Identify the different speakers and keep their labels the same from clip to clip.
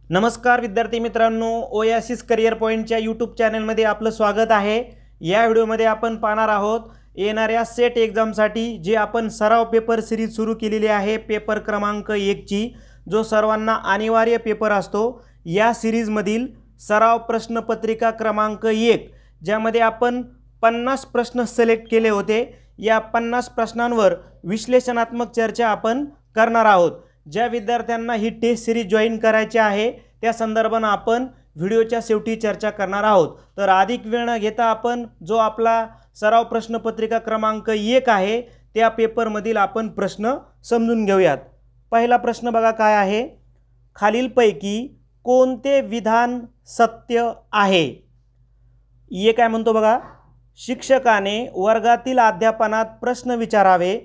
Speaker 1: नमस्कार विद्यार्थी मित्रांनो, ओएसिस करियर पॉईंटच्या यूट्यूब चॅनलमध्ये आपलं स्वागत आहे। या व्हिडिओमध्ये आपण पाहणार आहोत येणाऱ्या सेट एक्झामसाठी जे आपण सराव पेपर सिरीज सुरू केलेली आहे, पेपर क्रमांक 1 ची, जो सर्वांना अनिवार्य पेपर असतो। या सिरीजमधील सराव प्रश्नपत्रिका क्रमांक 1 ज्यामध्ये आपण 50 प्रश्न सिलेक्ट केले होते। या 50 प्रश्नांवर विश्लेषणात्मक चर्चा आपण करणार आहोत। ज्या विद्यार्थ्यांना ही टेस्ट सिरीज जॉइन करायची आहे त्या संदर्भाने आपण व्हिडिओच्या शेवटी चर्चा करणार आहोत। तर अधिक वेळ न घेता आपण जो आपला सराव प्रश्नपत्रिका क्रमांक 1 आहे त्या पेपरमधील आपण प्रश्न समजून घेऊयात। पहिला प्रश्न बघा काय आहे, खालीलपैकी कोणते विधान सत्य आहे? ये काय म्हणतो बघा, शिक्षकाने वर्गातील अध्यापनात प्रश्न विचारावे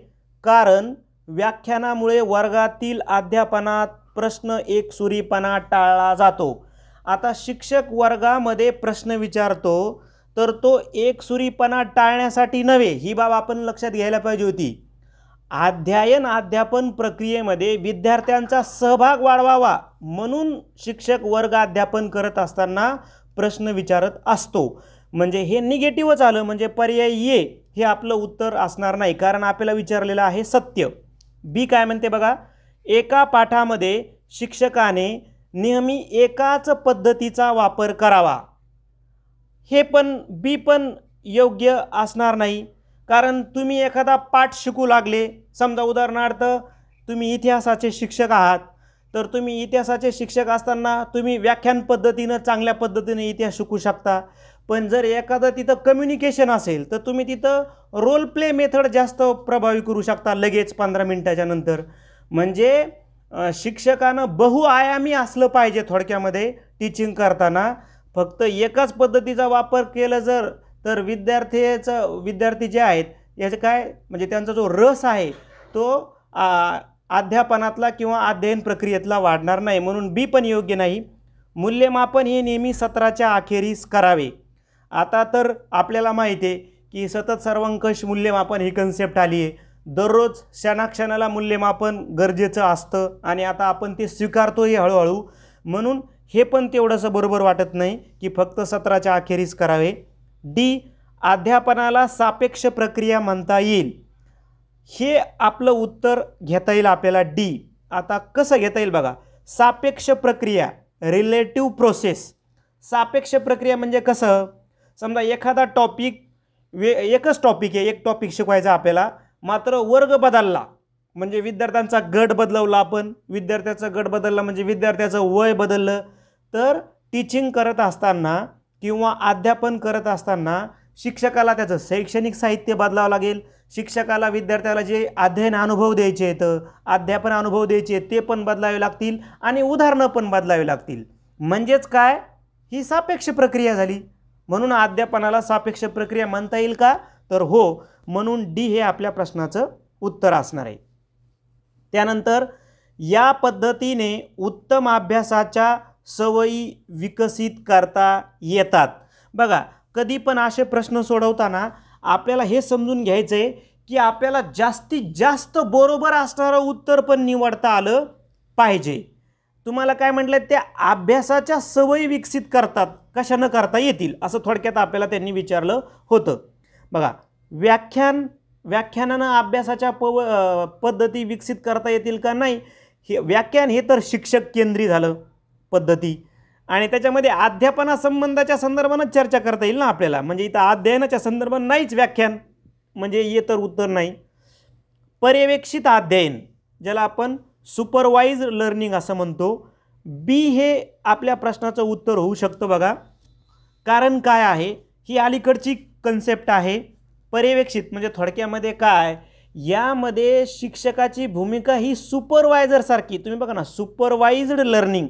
Speaker 1: कारण व्याख्यानामुळे वर्गातील अध्यापनात प्रश्न एकसुरीपणा टाळला जातो। आता शिक्षक वर्गामध्ये प्रश्न विचारतो तर तो एकसुरीपणा टाळण्यासाठी नव्हे, ही बाब आपण लक्षात घ्यायला पाहिजे होती। अध्यापन प्रक्रियेमध्ये विद्यार्थ्यांचा सहभाग वाढवावा म्हणून शिक्षक वर्ग अध्यापन करत असताना प्रश्न विचारत असतो। म्हणजे हे निगेटिव्हच आलं, म्हणजे पर्याय ए हे आपलं उत्तर असणार नाही, कारण आपल्याला विचारलेलं आहे सत्य। बी काय म्हणते बघा, एका पाठामध्ये शिक्षकाने नेहमी एकाच पद्धतीचा वापर करावा। हे पण बी पण योग्य असणार नाही, कारण तुम्ही एखादा पाठ शिकू लागले, समजा उदाहरणार्थ तुम्ही इतिहासाचे शिक्षक आहात, तर तुम्ही इतिहासाचे शिक्षक असताना तुम्ही व्याख्यान पद्धतीने चांगल्या पद्धतीने इतिहास शिकू शकता। पण जर एखादं तिथं कम्युनिकेशन असेल तर तुम्ही तिथं रोल प्ले मेथड जास्त प्रभावी करू शकता लगेच 15 मिनिटाच्या नंतर। म्हणजे शिक्षकानं बहुआयामी असलं पाहिजे थोडक्यामध्ये टीचिंग करताना। फक्त एकाच पद्धतीचा वापर केला जर तर विद्यार्थी जे आहेत याचे काय म्हणजे त्यांचा जो रस आहे तो अध्यापनातला किंवा अध्ययन प्रक्रियेतला वाढणार नाही, म्हणून बी पण योग्य नाही। मूल्यमापन हे नेहमी सत्राच्या अखेरीस करावे। आता तर आपल्याला माहिती आहे की सतत सर्वंकष मूल्यमापन ही कन्सेप्ट आली आहे। दररोज क्षणाक्षणाला मूल्यमापन गरजेचं असतं आणि आता आपण ते स्वीकारतोय हळूहळू, म्हणून हे पण तेवढंसं बरोबर वाटत नाही की फक्त सत्राच्या अखेरीस करावे। डी, अध्यापनाला सापेक्ष प्रक्रिया म्हणता येईल, हे आपलं उत्तर घेता येईल आपल्याला डी। आता कसं घेता येईल बघा, सापेक्ष प्रक्रिया रिलेटिव्ह प्रोसेस। सापेक्ष प्रक्रिया म्हणजे कसं, समजा एखादा टॉपिक एकच टॉपिक आहे, एक टॉपिक शिकवायचा आपल्याला, मात्र वर्ग बदलला म्हणजे विद्यार्थ्यांचा गट बदलवला आपण, विद्यार्थ्याचा गट बदलला म्हणजे विद्यार्थ्याचं वय बदललं, तर टीचिंग करत असताना किंवा अध्यापन करत असताना शिक्षकाला त्याचं शैक्षणिक साहित्य बदलावं लागेल, शिक्षकाला विद्यार्थ्याला जे अध्ययन अनुभव द्यायचे आहेत, अध्यापन अनुभव द्यायचे आहेत ते पण बदलावे लागतील आणि उदाहरणं पण बदलावी लागतील। म्हणजेच काय, ही सापेक्ष प्रक्रिया झाली, म्हणून अध्यापनाला सापेक्ष प्रक्रिया म्हणता येईल का, तर हो, म्हणून डी हे आपल्या प्रश्नाचं उत्तर असणार आहे। त्यानंतर या पद्धतीने उत्तम अभ्यासाच्या सवयी विकसित करता येतात। बघा, कधी पण असे प्रश्न सोडवताना आपल्याला हे समजून घ्यायचं आहे की आपल्याला जास्तीत जास्त बरोबर असणारं उत्तर पण निवडता आलं पाहिजे। तुम्हाला काय म्हटलं, त्या अभ्यासाच्या सवयी विकसित करतात, कशानं करता येतील असं थोडक्यात आपल्याला त्यांनी विचारलं होतं। बघा, व्याख्यानानं अभ्यासाच्या पद्धती विकसित करता येतील का, नाही, हे व्याख्यान हे तर शिक्षक केंद्री झालं पद्धती, आणि त्याच्यामध्ये अध्यापनासंबंधाच्या संदर्भानं चर्चा करता येईल ना आपल्याला, म्हणजे इथं अध्ययनाच्या संदर्भात नाहीच व्याख्यान, म्हणजे ये तर उत्तर नाही। पर्यवेक्षित अध्ययन ज्याला आपण सुपरवाइज लर्निंग असं म्हणतो, बी हे आपल्या प्रश्नाचं उत्तर होऊ शकतं। बघा, कारण काय आहे, ही अलीकडची कन्सेप्ट आहे। पर्यवेक्षित म्हणजे थोडक्यामध्ये काय, यामध्ये शिक्षकाची भूमिका ही सुपरवायझर सारखी, तुम्ही बघा ना, सुपरवाइज्ड लर्निंग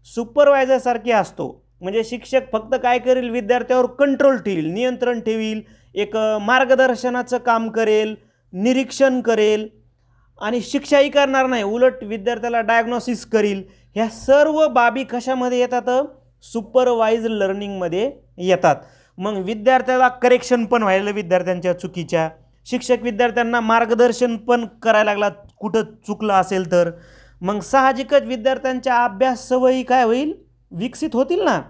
Speaker 1: सुपरवायझर सारखी असतो। म्हणजे शिक्षक फक्त काय करेल, विद्यार्थ्यावर कंट्रोल ठेवील, नियंत्रण ठेवील, एक मार्गदर्शनाचं काम करेल, निरीक्षण करेल आणि शिक्षाही करणार नाही, उलट विद्यार्थ्याला डायग्नोसिस करील। ह्या सर्व बाबी कशामध्ये येतात, सुपरवाइज्ड लर्निंगमध्ये येतात। मग विद्यार्थ्याला करेक्शन पण व्हायला विद्यार्थ्यांच्या चुकीच्या, शिक्षक विद्यार्थ्यांना मार्गदर्शन पण करायला लागला कुठं चुकलं असेल तर, मग साहजिकच विद्यार्थ्यांच्या अभ्यास सवयी काय होईल, विकसित होतील ना.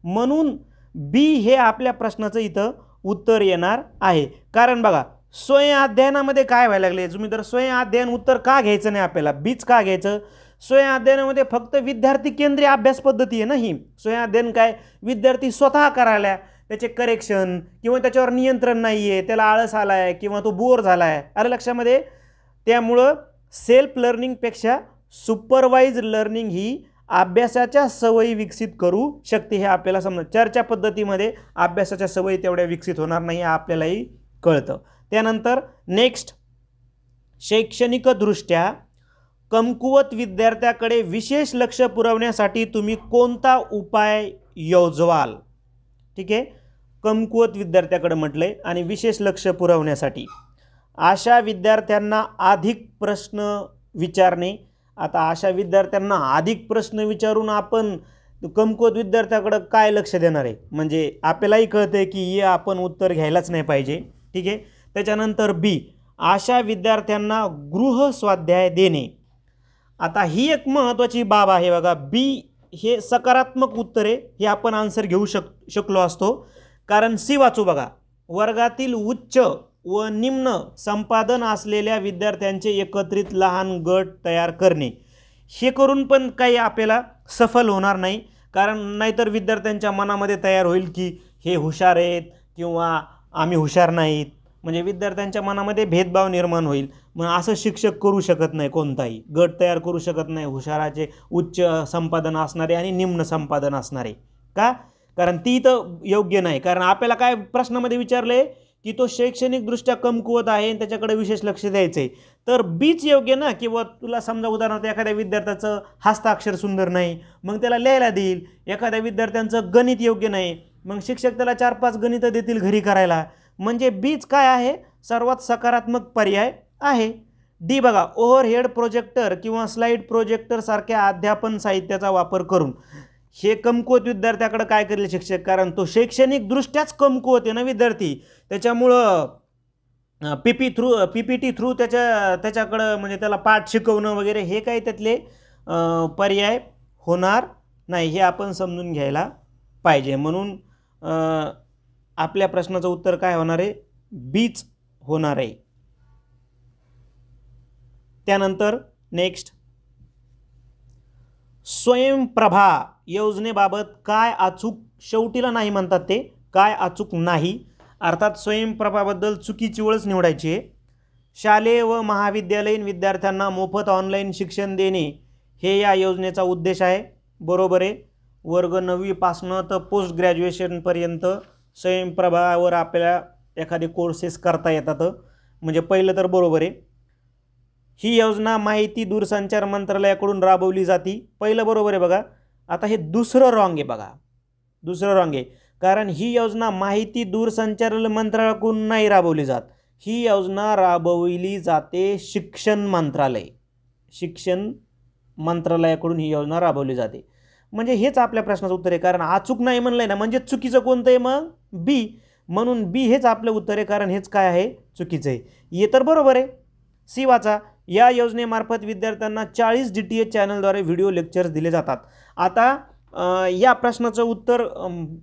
Speaker 1: म्हणून बी हे आपल्या प्रश्नाचं इथं उत्तर येणार आहे. कारण बघा स्वयं अध्ययनामध्ये काय व्हायला लागले, तुम्ही तर स्वयं अध्ययन उत्तर का घ्यायचं नाही, आपल्याला बीच का घ्यायचं. स्वयं अध्ययनामध्ये फक्त विद्यार्थी केंद्रीय अभ्यास पद्धती आहे ना ही. स्वयं अध्ययन काय, विद्यार्थी स्वतः करायला, त्याचे करेक्शन किंवा त्याच्यावर नियंत्रण नाही आहे, त्याला आळस आला आहे किंवा तो बोर झाला आहे, आलं लक्षामध्ये. त्यामुळं सेल्फ लर्निंगपेक्षा सुपरवाइज लर्निंग ही अभ्यासाच्या सवयी विकसित करू शकते. हे आपल्याला समजा चर्चा पद्धतीमध्ये अभ्यासाच्या सवयी तेवढ्या विकसित होणार नाही, आपल्यालाही कळतं. त्यानंतर नेक्स्ट, शैक्षणिकदृष्ट्या कमकुवत विद्यार्थ्याकडे विशेष लक्ष पुरवण्यासाठी तुम्ही कोणता उपाय योजवाल. ठीक आहे, कमकुवत विद्यार्थ्याकडे म्हटलंय आणि विशेष लक्ष पुरवण्यासाठी अशा विद्यार्थ्यांना अधिक प्रश्न विचारणे. आता अशा विद्यार्थ्यांना अधिक प्रश्न विचारून आपण कमकुवत विद्यार्थ्याकडे काय लक्ष देणार आहे, म्हणजे आपल्यालाही कळतं आहे की हे आपण उत्तर घ्यायलाच नाही पाहिजे. ठीक आहे. त्याच्यानंतर बी, अशा विद्यार्थ्यांना गृहस्वाध्याय देणे. आता ही एक महत्त्वाची बाब आहे बघा. बी हे सकारात्मक उत्तर आहे, हे आपण आन्सर घेऊ शकलो असतो. कारण सी वाचू बघा, वर्गातील उच्च व निम्न संपादन असलेल्या विद्यार्थ्यांचे एकत्रित लहान गट तयार करणे. हे करून पण काही आपल्याला सफल होणार नाही, कारण नाहीतर विद्यार्थ्यांच्या मनामध्ये तयार होईल की हे हुशार आहेत किंवा आम्ही हुशार नाहीत, म्हणजे विद्यार्थ्यांच्या मनामध्ये भेदभाव निर्माण होईल. मग असं शिक्षक करू शकत नाही, कोणताही गट तयार करू शकत नाही हुशाराचे उच्च संपादन असणारे आणि निम्न संपादन असणारे. का, कारण ती तर योग्य नाही. कारण आपल्याला काय प्रश्नामध्ये विचारले की तो शैक्षणिकदृष्ट्या कमकुवत आहे आणि त्याच्याकडे विशेष लक्ष द्यायचं आहे, तर बीच योग्य ना. किंवा तुला समजा उदाहरणार्थ एखाद्या विद्यार्थ्याचं हस्ताक्षर सुंदर नाही, मग त्याला लिहायला देईल. एखाद्या विद्यार्थ्यांचं गणित योग्य नाही, मग शिक्षक त्याला 4-5 गणितं देतील घरी करायला. म्हणजे बीच काय आहे, सर्वात सकारात्मक पर्याय आहे. डी बघा, ओव्हरहेड प्रोजेक्टर किंवा स्लाइड प्रोजेक्टर सारख्या अध्यापन साहित्याचा वापर करून. हे कमकुवत विद्यार्थ्याकडे काय करेल शिक्षक, कारण तो शैक्षणिकदृष्ट्याच कमकुवत आहे ना विद्यार्थी, त्याच्यामुळं पीपीटी थ्रू त्याच्याकडं म्हणजे त्याला पाठ शिकवणं वगैरे हे काही त्यातले पर्याय होणार नाही, हे आपण समजून घ्यायला पाहिजे. म्हणून आपल्या प्रश्नाचं उत्तर काय होणार आहे, बीच होणार आहे. त्यानंतर नेक्स्ट, स्वयंप्रभा योजनेबाबत काय अचूक, शेवटीला नाही म्हणतात ते, काय अचूक नाही, अर्थात स्वयंप्रभाबद्दल चुकीची ओळख निवडायची आहे. शालेय व महाविद्यालयीन विद्यार्थ्यांना मोफत ऑनलाईन शिक्षण देणे हे या योजनेचा उद्देश आहे. बरोबर आहे. वर्ग 9वी पासनं तर पोस्ट ग्रॅज्युएशनपर्यंत स्वयंप्रभावर आपल्याला एखादे कोर्सेस करता येतात, म्हणजे पहिलं तर बरोबर आहे. ही योजना माहिती दूरसंचार मंत्रालयाकडून राबवली जाते, पहिलं बरोबर आहे बघा. आता हे दुसरं रॉंग आहे बघा, दुसरं रॉंग आहे. कारण ही योजना माहिती दूरसंचार मंत्रालयाकडून नाही राबवली जात, ही योजना राबवली जाते शिक्षण मंत्रालयाकडून ही योजना राबवली जाते. म्हणजे हेच आपल्या प्रश्नाचं उत्तर आहे. कारण अचूक नाही म्हणलंय ना, म्हणजे चुकीचं कोणतं आहे मग, बी. म्हणून बी हेच आपलं उत्तर आहे, कारण हेच काय आहे, चुकीचं आहे. हे तर बरोबर आहे. सी वाचा, या योजनेमार्फत विद्यार्थ्यांना 40 DTH चॅनलद्वारे व्हिडिओ लेक्चर्स दिले जातात. आता या प्रश्नाचं उत्तर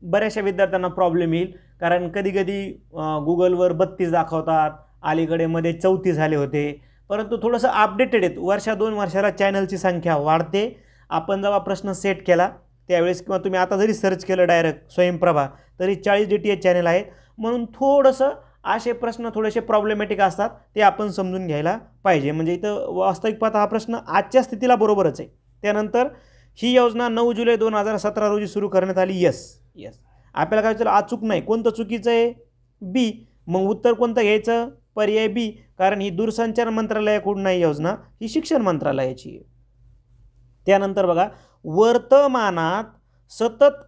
Speaker 1: बऱ्याचशा विद्यार्थ्यांना प्रॉब्लेम येईल, कारण कधी कधी गुगलवर 32 दाखवतात, अलीकडे मध्ये 34 झाले होते, परंतु थोडंसं अपडेटेड आहेत. वर्षा 2 वर्षाला चॅनलची संख्या वाढते. आपण जेव्हा प्रश्न सेट केला त्यावेळेस किंवा तुम्ही आता जरी सर्च केलं डायरेक्ट स्वयंप्रभा तरी 40 DTH चॅनल आहेत. म्हणून थोडंसं असे प्रश्न थोडेसे प्रॉब्लेमॅटिक असतात, ते आपण समजून घ्यायला पाहिजे. म्हणजे इथं वास्तविक पाहता हा प्रश्न आजच्या स्थितीला बरोबरच आहे. त्यानंतर ही योजना 9 जुलै 2017 रोजी सुरू करण्यात आली. यस. आपल्याला काय विचारलं, अचूक नाही, कोणतं चुकीचं आहे, बी. मग उत्तर कोणतं घ्यायचं, पर्याय बी. कारण ही दूरसंचार मंत्रालयाकडून नाही योजना, ही शिक्षण मंत्रालयाची आहे. त्यानंतर बघा, वर्तमानात सतत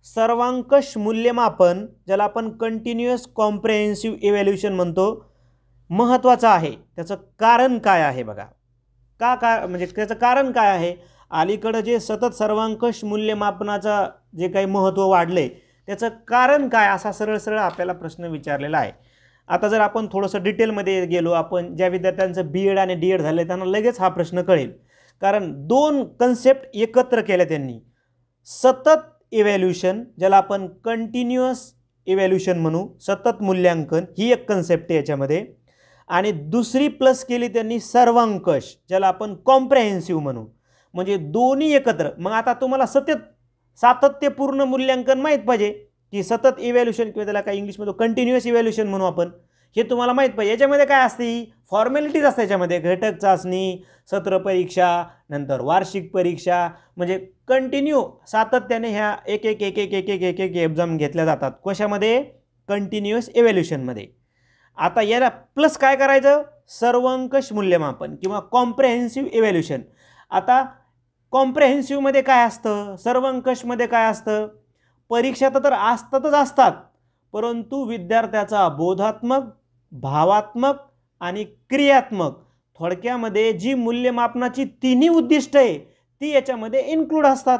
Speaker 1: सर्वांकष मूल्यमापन, ज्याला आपण कंटिन्युअस कॉम्प्रेहेन्सिव्ह इव्हॅल्युएशन म्हणतो, महत्त्वाचं आहे. त्याचं कारण काय आहे बघा, का म्हणजे त्याचं कारण काय आहे. अलीकडं जे सतत सर्वांकष मूल्यमापनाचा जे काही महत्त्व वाढले त्याचं कारण काय, असा सरळ आपल्याला प्रश्न विचारलेला आहे. आता जर आपण थोडंसं डिटेलमध्ये गेलो, आपण ज्या विद्यार्थ्यांचं BEd आणि D.Ed झालं त्यांना लगेच हा प्रश्न कळेल. कारण दोन कन्सेप्ट एकत्र केल्या त्यांनी. सतत इव्हॅल्युशन, ज्याला आपण कंटिन्युअस इव्हॅल्युशन म्हणू, सतत मूल्यांकन, ही एक कन्सेप्ट आहे याच्यामध्ये. आणि दुसरी प्लस केली त्यांनी सर्वंकष, ज्याला आपण कॉम्प्रेहेन्सिव्ह म्हणू. म्हणजे दोन्ही एकत्र. मग आता तुम्हाला सातत्यपूर्ण मूल्यांकन माहीत पाहिजे की सतत इव्हॅल्युशन किंवा त्याला काय इंग्लिशमध्ये कंटिन्युअस इव्हॅल्युशन म्हणू आपण, हे तुम्हाला माहीत पाहिजे. याच्यामध्ये काय असते, फॉर्मॅलिटीज असते याच्यामध्ये. घटक चाचणी, सत्र परीक्षा, नंतर वार्षिक परीक्षा, म्हणजे कंटिन्यू सातत्याने ह्या एक एक एक एक एक एक एक एक एक्झाम घेतल्या जातात. कशामध्ये, कंटिन्युअस इव्हॅल्युशनमध्ये. आता याला प्लस काय करायचं, सर्वंकष मूल्यमापन किंवा कॉम्प्रेहेन्सिव्ह इव्हॅल्युशन. आता कॉम्प्रेहेन्सिव्हमध्ये काय असतं, सर्वंकषमध्ये काय असतं, परीक्षा तर असतात, परंतु विद्यार्थ्याचा बोधात्मक, भावात्मक आणि क्रियात्मक, थोडक्यामध्ये जी मूल्यमापनाची तिन्ही उद्दिष्ट आहे ती याच्यामध्ये इन्क्लूड असतात.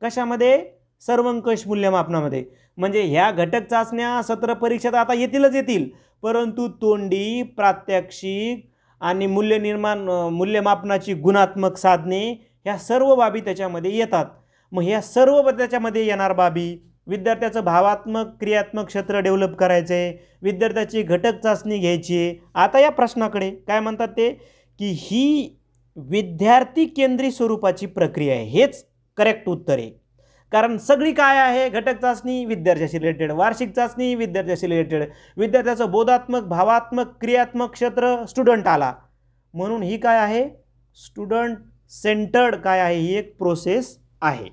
Speaker 1: कशामध्ये, सर्वंकष मूल्यमापनामध्ये. म्हणजे ह्या घटक चाचण्या, सत्र परीक्षा आता येतील, परंतु तोंडी, प्रात्यक्षिक आणि मूल्यमापनाची गुणात्मक साधने, ह्या सर्व बाबी त्याच्यामध्ये येतात. मग ह्या सर्व त्याच्यामध्ये येणार बाबी, विद्यार्थ्याचं भावात्मक, क्रियात्मक क्षेत्र डेव्हलप करायचे, विद्यार्थ्याची घटक चाचणी घ्यायची. आता या प्रश्नाकडे काय म्हणतात ते, की ही विद्यार्थी केंद्रित स्वरूपाची प्रक्रिया आहे. हेच करेक्ट उत्तर आहे. कारण सगळी काय आहे, घटक चाचणी विद्यार्थ्याशी रिलेटेड, वार्षिक चाचणी विद्यार्थ्याशी रिलेटेड, विद्यार्थ्याचं बोधात्मक, भावात्मक, क्रियात्मक क्षेत्र स्टुडंट आला. म्हणून ही काय आहे, स्टुडंट सेंटर्ड काय आहे, ही एक प्रोसेस आहे.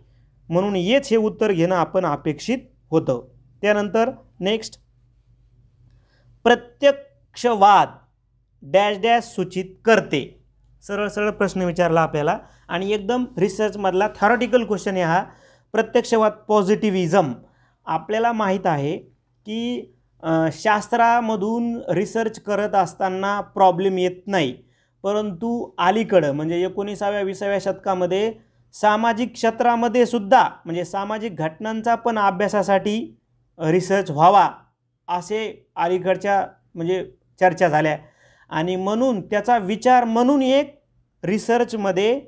Speaker 1: म्हणून हेच हे उत्तर घेणं आपण अपेक्षित होतं. त्यानंतर नेक्स्ट, प्रत्यक्षवाद डॅश डॅश सूचित करते. सरळ सरळ प्रश्न विचारला आपल्याला आणि एकदम रिसर्चमधला थॉरटिकल क्वेश्चन आहे हा. प्रत्यक्षवाद, पॉझिटिव्हिझम. आपल्याला माहीत आहे की शास्त्रामधून रिसर्च करत असताना प्रॉब्लेम येत नाही, परंतु अलीकडं म्हणजे 19व्या-20व्या शतकामध्ये सामाजिक क्षेत्रामध्ये सुद्धा, म्हणजे सामाजिक घटनांचा पण अभ्यासासाठी रिसर्च व्हावा असे अलीकडच्या म्हणजे चर्चा झाल्या. आणि म्हणून त्याचा विचार म्हणून एक रिसर्चमध्ये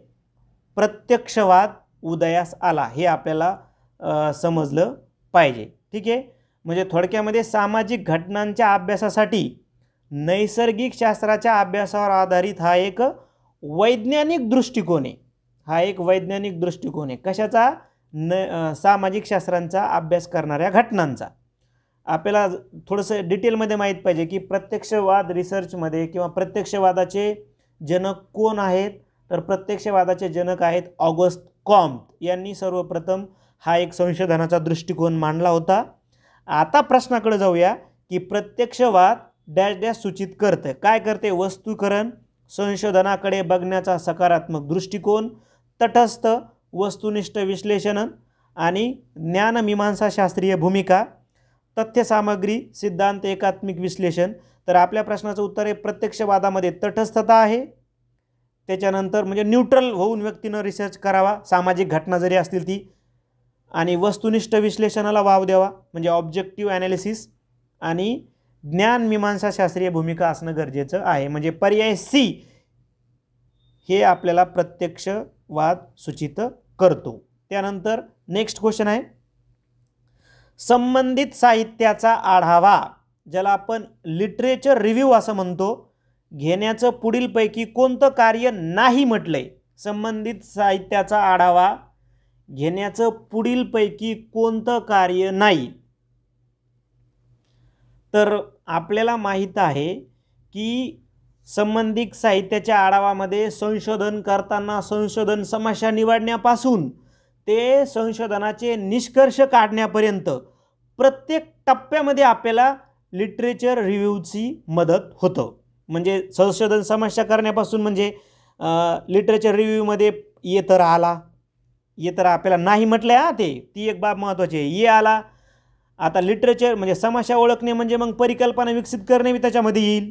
Speaker 1: प्रत्यक्षवाद उदयास आला, हे आपल्याला समजलं पाहिजे. ठीक आहे. म्हणजे थोडक्यामध्ये सामाजिक घटनांच्या अभ्यासासाठी नैसर्गिक शास्त्राच्या अभ्यासावर आधारित हा एक वैज्ञानिक दृष्टिकोन आहे. हा एक वैज्ञानिक दृष्टिकोन आहे. कशाचा, सामाजिक शास्त्रांचा अभ्यास करणाऱ्या घटनांचा. आपल्याला थोडंसं डिटेलमध्ये माहीत पाहिजे की प्रत्यक्षवाद रिसर्चमध्ये किंवा प्रत्यक्षवादाचे जनक कोण आहेत, तर प्रत्यक्षवादाचे जनक आहेत ऑगस्ट कॉम्ट यांनी सर्वप्रथम हा एक संशोधनाचा दृष्टिकोन मांडला होता. आता प्रश्नाकडे जाऊया की प्रत्यक्षवाद डॅश डॅश सूचित करते. काय करते, वस्तुकरण, संशोधनाकडे बघण्याचा सकारात्मक दृष्टिकोन, तटस्थ वस्तुनिष्ठ विश्लेषण आणि ज्ञानमीमांसा शास्त्रीय भूमिका, तथ्यसामग्री, सिद्धांत, एकात्मिक विश्लेषण. तर आपल्या प्रश्नाचं उत्तर आहे प्रत्यक्षवादामध्ये तटस्थता आहे. त्याच्यानंतर म्हणजे न्यूट्रल होऊन व्यक्तीनं रिसर्च करावा, सामाजिक घटना जरी असतील ती, आणि वस्तुनिष्ठ विश्लेषणाला वाव द्यावा म्हणजे ऑब्जेक्टिव्ह ॲनालिसिस, आणि ज्ञानमीमांसा शास्त्रीय भूमिका असणं गरजेचं आहे. म्हणजे पर्याय सी हे आपल्याला प्रत्यक्षवाद सूचित करतो. त्यानंतर नेक्स्ट क्वेश्चन आहे, संबंधित साहित्याचा आढावा, ज्याला आपण लिटरेचर रिव्ह्यू असं म्हणतो, घेण्याचं पुढीलपैकी कोणतं कार्य नाही म्हटलंय. संबंधित साहित्याचा आढावा घेण्याचं पुढीलपैकी कोणतं कार्य नाही. तर आपल्याला माहीत आहे की संबंधित साहित्याच्या आढावामध्ये संशोधन करताना संशोधन समस्या निवडण्यापासून ते संशोधनाचे निष्कर्ष काढण्यापर्यंत प्रत्येक टप्प्यामध्ये आपल्याला लिटरेचर रिव्ह्यूची मदत होतं. म्हणजे संशोधन समस्या करण्यापासून म्हणजे लिटरेचर रिव्ह्यूमध्ये ये तर आला, ये तर आपल्याला नाही म्हटलं आहे, ती एक बाब महत्त्वाची आहे, ये आला. आता लिटरेचर म्हणजे समस्या ओळखणे म्हणजे मग परिकल्पना विकसित करणे बी त्याच्यामध्ये येईल,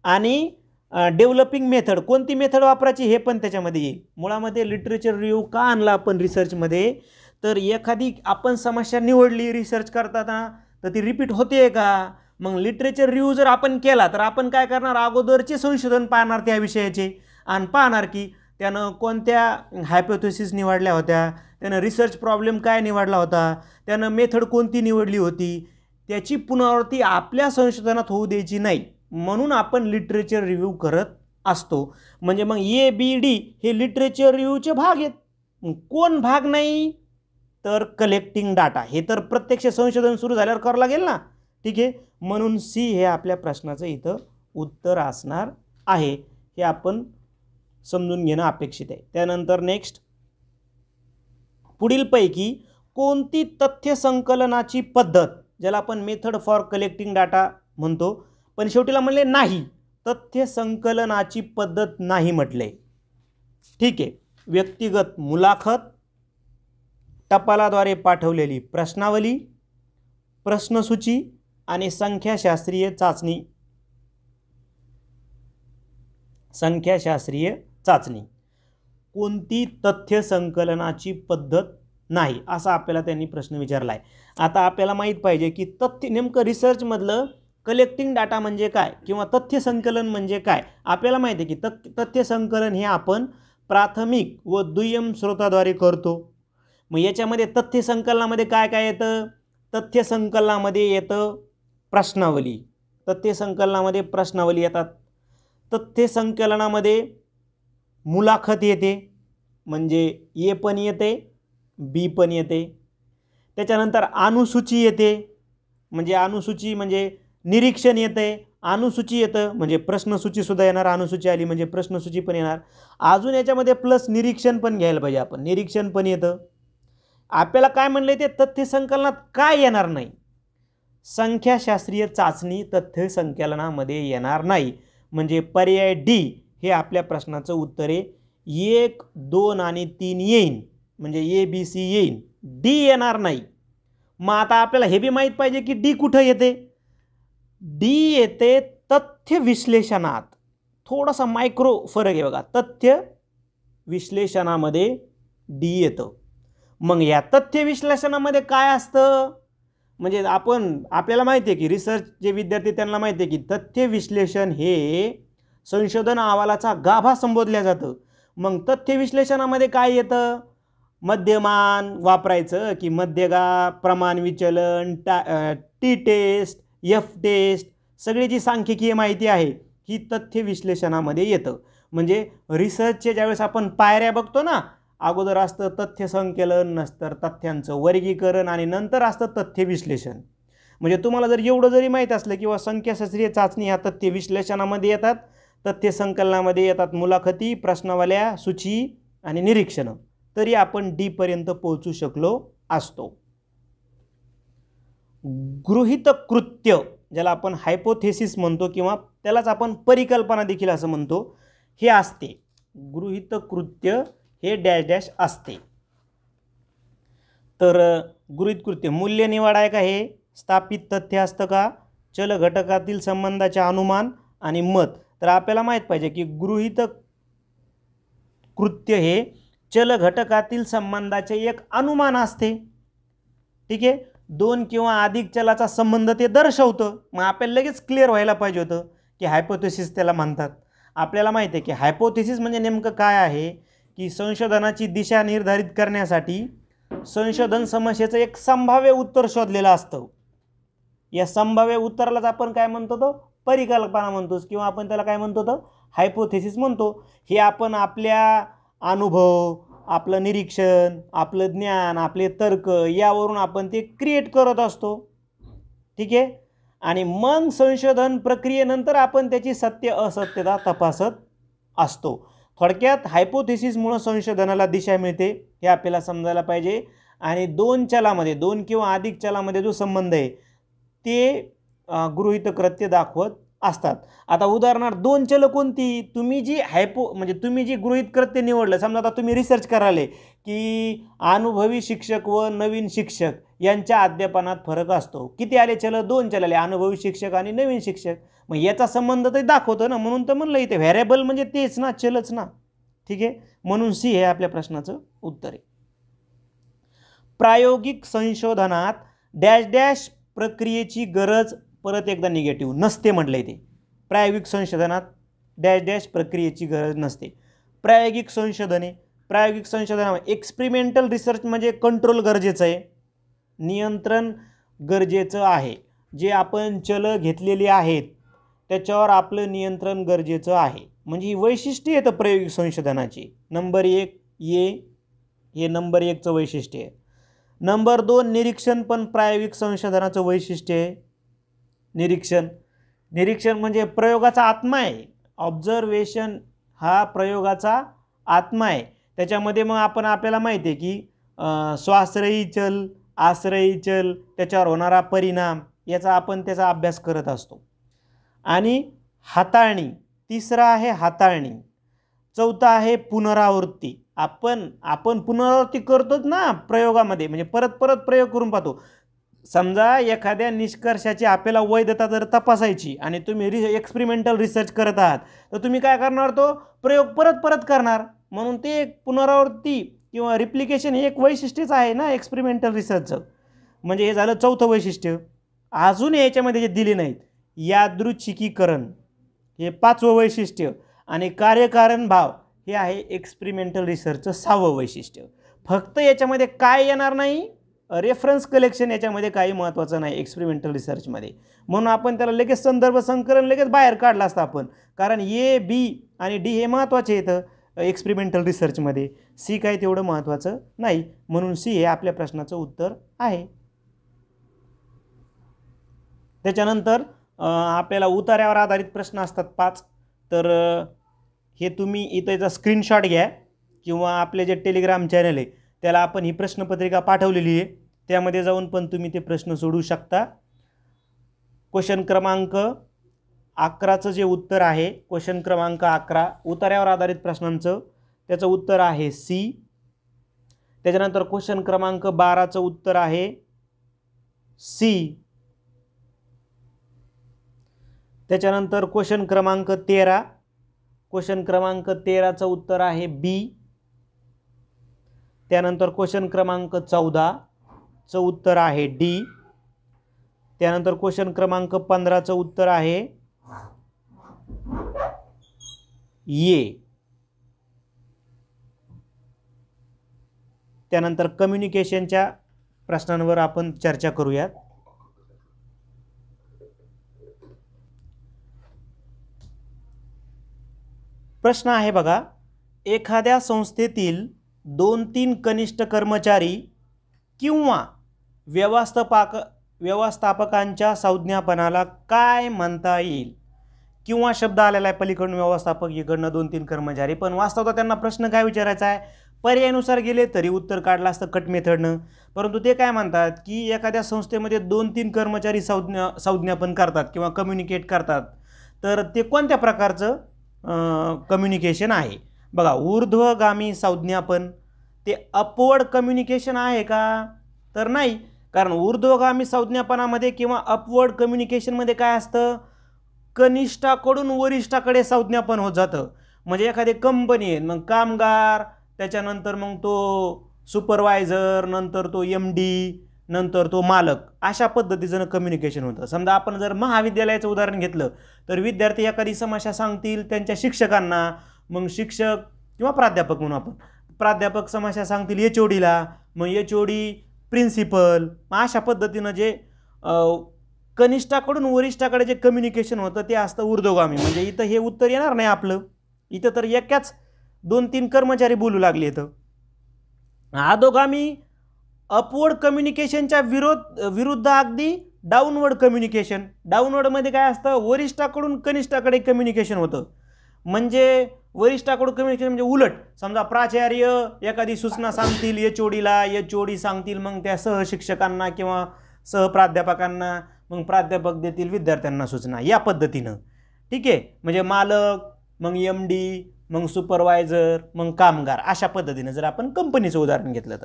Speaker 1: आणि डेव्हलपिंग मेथड, कोणती मेथड वापरायची हे पण त्याच्यामध्ये येईल. मुळामध्ये लिटरेचर रिव्ह्यू का आणला आपण रिसर्चमध्ये, तर एखादी आपण समस्या निवडली रिसर्च करताना तर ती रिपीट होते का. मग लिटरेचर रिव्ह्यू जर आपण केला तर आपण काय करणार, अगोदरचे संशोधन पाहणार त्या विषयाचे आणि पाहणार की त्यानं कोणत्या हायपोथेसिस निवडल्या होत्या, त्यानं रिसर्च प्रॉब्लेम काय निवडला होता, त्यानं मेथड कोणती निवडली होती, त्याची पुनरावृत्ती आपल्या संशोधनात होऊ द्यायची नाही. म्हणून आपण लिटरेचर रिव्ह्यू करत असतो. म्हणजे मग ABD हे लिटरेचर रिव्ह्यूचे भाग आहेत. कोण भाग नाही तर कलेक्टिंग डाटा. हे तर प्रत्यक्ष संशोधन सुरू झाल्यावर करावं लागेल ना. ठीक आहे, म्हणून C हे आपल्या प्रश्नाचं इथं उत्तर असणार आहे. हे आपण समजून घेणं अपेक्षित आहे. त्यानंतर नेक्स्ट, पुढीलपैकी कोणती तथ्य संकलनाची पद्धत, ज्याला आपण मेथड फॉर कलेक्टिंग डाटा म्हणतो, पण शेवटीला म्हणले नाही, तथ्य संकलनाची पद्धत नाही म्हटले. ठीक आहे, व्यक्तिगत मुलाखत, टपालाद्वारे पाठवलेली प्रश्नावली, प्रश्नसूची आणि संख्याशास्त्रीय चाचणी. संख्याशास्त्रीय चाचणी. कोणती तथ्य संकलनाची पद्धत नाही असा आपल्याला त्यांनी प्रश्न विचारला आहे. आता आपल्याला माहीत पाहिजे की तथ्य नेमकं रिसर्चमधलं कलेक्टिंग डाटा म्हणजे काय किंवा तथ्य संकलन म्हणजे काय. आपल्याला माहिती आहे की तथ्य संकलन हे आपण प्राथमिक व दुय्यम स्रोताद्वारे करतो. मग याच्यामध्ये तथ्य संकलनामध्ये काय काय येतं? तथ्य संकलनामध्ये येतं प्रश्नावली. तथ्य संकलनामध्ये प्रश्नावली येतात. तथ्य संकलनामध्ये मुलाखत येते, म्हणजे ए पण येते बी पण येते. त्याच्यानंतर अनुसूची येते, म्हणजे अनुसूची म्हणजे निरीक्षण येते. अनुसूची येतं म्हणजे प्रश्नसूचीसुद्धा येणार. अनुसूची आली म्हणजे प्रश्नसूची पण येणार. अजून याच्यामध्ये प्लस निरीक्षण पण घ्यायला पाहिजे आपण. निरीक्षण पण येतं. आपल्याला काय म्हणलं ते तथ्य संकलनात काय येणार नाही? संख्याशास्त्रीय चाचणी तथ्य संकलनामध्ये येणार नाही. म्हणजे पर्याय डी हे आपल्या प्रश्नाचं उत्तर आहे. 1, 2 आणि 3 येईन, म्हणजे ABC येईन, डी येणार नाही. मग आता आपल्याला हे बी माहीत पाहिजे की डी कुठं येते. डी येते तथ्य विश्लेषणात. थोडासा मायक्रो फरक आहे बघा. तथ्य विश्लेषणामध्ये डी येतं. मग या तथ्य विश्लेषणामध्ये काय असतं? म्हणजे आपल्याला माहिती आहे की रिसर्च जे विद्यार्थी त्यांना माहिती आहे की तथ्य विश्लेषण हे संशोधन अहवालाचा गाभा संबोधल्या जातं. मग तथ्य विश्लेषणामध्ये काय येतं? मध्यमान वापरायचं की मध्यगा, प्रमाण विचलन, टी टेस्ट, F टेस्ट, सगळी जी सांख्यिकीय माहिती आहे ही तथ्य विश्लेषणामध्ये येतं. म्हणजे रिसर्चचे ज्यावेळेस आपण पायऱ्या बघतो ना, अगोदर असतं तथ्य संकलन, नंतर तथ्यांचं वर्गीकरण आणि नंतर असतं तथ्य विश्लेषण. म्हणजे तुम्हाला जर एवढं जरी माहीत असलं किंवा संख्याशास्त्रीय चाचणी ह्या तथ्य विश्लेषणामध्ये येतात, तथ्य संकलनामध्ये येतात मुलाखती, प्रश्नावल्या, सूची आणि निरीक्षणं, तरी आपण डी पर्यंत पोहोचू शकलो असतो. गृहीतक कृत्य, ज्याला आपण हायपोथेसिस म्हणतो किंवा त्यालाच आपण परिकल्पना देखील असं म्हणतो, हे असते. गृहीतक कृत्य हे डॅश डॅश असते. तर गृहीत कृत्य मूल्य निवड आहे का? हे स्थापित तथ्य असतं का? चल घटकातील संबंधाचे अनुमान आणि मत. तर आपल्याला माहीत पाहिजे की गृहीतक कृत्य हे चल घटकातील संबंधाचे एक अनुमान असते. ठीक आहे, 2 किंवा अधिक चलाचा संबंध ते दर्शवतं. मग आपल्याला लगेच क्लिअर व्हायला पाहिजे होतं की हायपोथेसिस त्याला म्हणतात. आपल्याला माहिती आहे की हायपोथेसिस म्हणजे नेमकं काय आहे की संशोधनाची दिशा निर्धारित करण्यासाठी संशोधन समस्येचं एक संभाव्य उत्तर शोधलेलं असतं. या संभाव्य उत्तरालाच आपण काय म्हणतो? तो परिकल्पना म्हणतोस किंवा आपण त्याला काय म्हणतो? तो हायपोथेसिस म्हणतो. हे आपण आपल्या अनुभव, आपलं निरीक्षण, आपलं ज्ञान, आपले तर्क यावरून आपण ते क्रिएट करत असतो. ठीक आहे, आणि मग संशोधन प्रक्रियेनंतर आपण त्याची सत्य असत्यता तपासत असतो. थोडक्यात हायपोथेसिसमुळे संशोधनाला दिशा मिळते हे आपल्याला समजायला पाहिजे. आणि 2 चलामध्ये, 2 किंवा अधिक चलामध्ये जो संबंध आहे ते गृहीतक कृत्य दाखवत असतात. आता उदाहरणार्थ 2 चलं कोणती? तुम्ही जी तुम्ही जी गृहीत कृत्य निवडलं, समजा आता तुम्ही रिसर्च कराले की अनुभवी शिक्षक व नवीन शिक्षक यांच्या अध्यापनात फरक असतो. किती आले चलं? 2 चल आले, अनुभवी शिक्षक आणि नवीन शिक्षक. मग याचा संबंध ते दाखवतं ना, म्हणून तर म्हणलं इथे व्हेरिएबल म्हणजे तेच ना, चलच ना. ठीक आहे, म्हणून सी हे आपल्या प्रश्नाचं उत्तर आहे. प्रायोगिक संशोधनात डॅश डॅश प्रक्रियेची गरज परत एकदा निगेटिव्ह नसते म्हटलं इथे. प्रायोगिक संशोधनात डॅश डॅश प्रक्रियेची गरज नसते. प्रायोगिक संशोधने, प्रायोगिक संशोधनामध्ये एक्सपेरिमेंटल रिसर्च म्हणजे कंट्रोल गरजेचं आहे, नियंत्रण गरजेचं आहे. जे आपण चल घेतलेली आहेत त्याच्यावर आपलं नियंत्रण गरजेचं आहे. म्हणजे ही वैशिष्ट्ये आहेत प्रायोगिक संशोधनाची. नंबर 1 हे नंबर 1चं वैशिष्ट्य आहे. नंबर 2 निरीक्षण पण प्रायोगिक संशोधनाचं वैशिष्ट्य आहे. निरीक्षण म्हणजे प्रयोगाचा आत्मा आहे. ऑब्झर्वेशन हा प्रयोगाचा आत्मा आहे. त्याच्यामध्ये मग आपल्याला माहिती आहे की स्वाश्रयी चल, आश्रयी चल, त्याच्यावर होणारा परिणाम याचा आपण त्याचा अभ्यास करत असतो. आणि हाताळणी, तिसरा आहे हाताळणी, चौथा आहे पुनरावृत्ती. आपण पुनरावृत्ती करतोच ना प्रयोगामध्ये, म्हणजे परत परत प्रयोग करून पाहतो. समजा एखाद्या निष्कर्षाची आपल्याला वैधता जर तपासायची आणि तुम्ही एक्सपेरिमेंटल रिसर्च करत आहात तर तुम्ही काय करणार, तो प्रयोग परत परत करणार. म्हणून ते एक पुनरावृत्ती किंवा रिप्लिकेशन हे एक वैशिष्ट्यच आहे ना एक्सपेरिमेंटल रिसर्चचं. म्हणजे हे झालं चौथं वैशिष्ट्य. अजून याच्यामध्ये जे दिले नाहीत, यादृच्छिकीकरण हे 5वं वैशिष्ट्य आणि कार्यकारण भाव हे आहे एक्सपेरिमेंटल रिसर्चचं 6वं वैशिष्ट्य. फक्त याच्यामध्ये काय येणार नाही, रेफरन्स कलेक्शन याच्यामध्ये काही महत्त्वाचं नाही एक्सपेरिमेंटल रिसर्चमध्ये. म्हणून आपण त्याला लगेच संदर्भ संकलन लगेच बाहेर काढला असता आपण, कारण ए, बी आणि डी हे महत्त्वाचे येतं एक्सपेरिमेंटल रिसर्चमध्ये. सी काही तेवढं महत्त्वाचं नाही. म्हणून सी हे आपल्या प्रश्नाचं उत्तर आहे. त्याच्यानंतर आपल्याला उतार्यावर आधारित प्रश्न असतात 5. तर हे तुम्ही इथं याचा स्क्रीनशॉट घ्या किंवा आपले जे टेलिग्राम चॅनल आहे त्याला आपण ही प्रश्नपत्रिका पाठवलेली आहे, त्यामध्ये जाऊन पण तुम्ही ते प्रश्न सोडवू शकता. क्वेश्चन क्रमांक 11चं जे उत्तर आहे, क्वेश्चन क्रमांक 11 उतार्यावर आधारित प्रश्नांचं, त्याचं उत्तर आहे सी. त्याच्यानंतर क्वेश्चन क्रमांक 12चं उत्तर आहे सी. त्याच्यानंतर क्वेश्चन क्रमांक 13, क्वेश्चन क्रमांक 13चं उत्तर आहे बी. त्यानंतर क्वेश्चन क्रमांक 14चं उत्तर आहे डी. त्यानंतर क्वेश्चन क्रमांक 15चं उत्तर आहे ए. त्यानंतर कम्युनिकेशनच्या प्रश्नांवर आपण चर्चा करूयात. प्रश्न आहे बघा, एखाद्या संस्थेतील 2-3 कनिष्ठ कर्मचारी किंवा व्यवस्थापकांच्या संज्ञापनाला काय म्हणता येईल? किंवा शब्द आलेला आहे पलीकडून व्यवस्थापक, इकडनं 2-3 कर्मचारी, पण वास्तवता त्यांना प्रश्न काय विचारायचा आहे, पर्यायानुसार गेले तरी उत्तर काढलं असतं कट मेथडनं. परंतु ते काय म्हणतात की एखाद्या संस्थेमध्ये 2-3 कर्मचारी संज्ञापन करतात किंवा कम्युनिकेट करतात, तर ते कोणत्या प्रकारचं कम्युनिकेशन आहे? बघा, ऊर्ध्वगामी संज्ञापन ते अपवर्ड कम्युनिकेशन आहे का? तर नाही, कारण ऊर्ध्वगामी संज्ञापनामध्ये किंवा अपवर्ड कम्युनिकेशनमध्ये काय असतं, कनिष्ठाकडून वरिष्ठाकडे संज्ञापन होत जातं. म्हणजे एखादी कंपनी आहे, मग कामगार, त्याच्यानंतर मग तो सुपरवायझर, नंतर तो MD, नंतर तो मालक, अशा पद्धतीचं कम्युनिकेशन होतं. समजा आपण जर महाविद्यालयाचं उदाहरण घेतलं तर विद्यार्थी एखादी समस्या सांगतील त्यांच्या शिक्षकांना, मग शिक्षक किंवा प्राध्यापक म्हणून आपण, प्राध्यापक समस्या सांगतील HODला, मग HOD प्रिन्सिपल. अशा पद्धतीनं जे कनिष्ठाकडून वरिष्ठाकडे जे कम्युनिकेशन होतं ते असतं ऊर्ध्वगामी. म्हणजे इथं हे उत्तर येणार नाही आपलं, इथं तर एकाच 2-3 कर्मचारी बोलू लागले. इथं अधोगामी अपवर्ड कम्युनिकेशनच्या विरुद्ध अगदी डाऊनवर्ड कम्युनिकेशन. डाऊनवर्डमध्ये काय असतं, वरिष्ठाकडून कनिष्ठाकडे कम्युनिकेशन होतं. म्हणजे वरिष्ठाकडून कम्युनिकेशन म्हणजे उलट, समजा प्राचार्य एखादी सूचना सांगतील HODला, HOD सांगतील मग त्या सहशिक्षकांना किंवा सहप्राध्यापकांना, मग प्राध्यापक देतील विद्यार्थ्यांना सूचना, या पद्धतीनं. ठीक आहे, म्हणजे मालक, मग MD, मग सुपरवायझर, मग कामगार, अशा पद्धतीनं जर आपण कंपनीचं उदाहरण घेतलं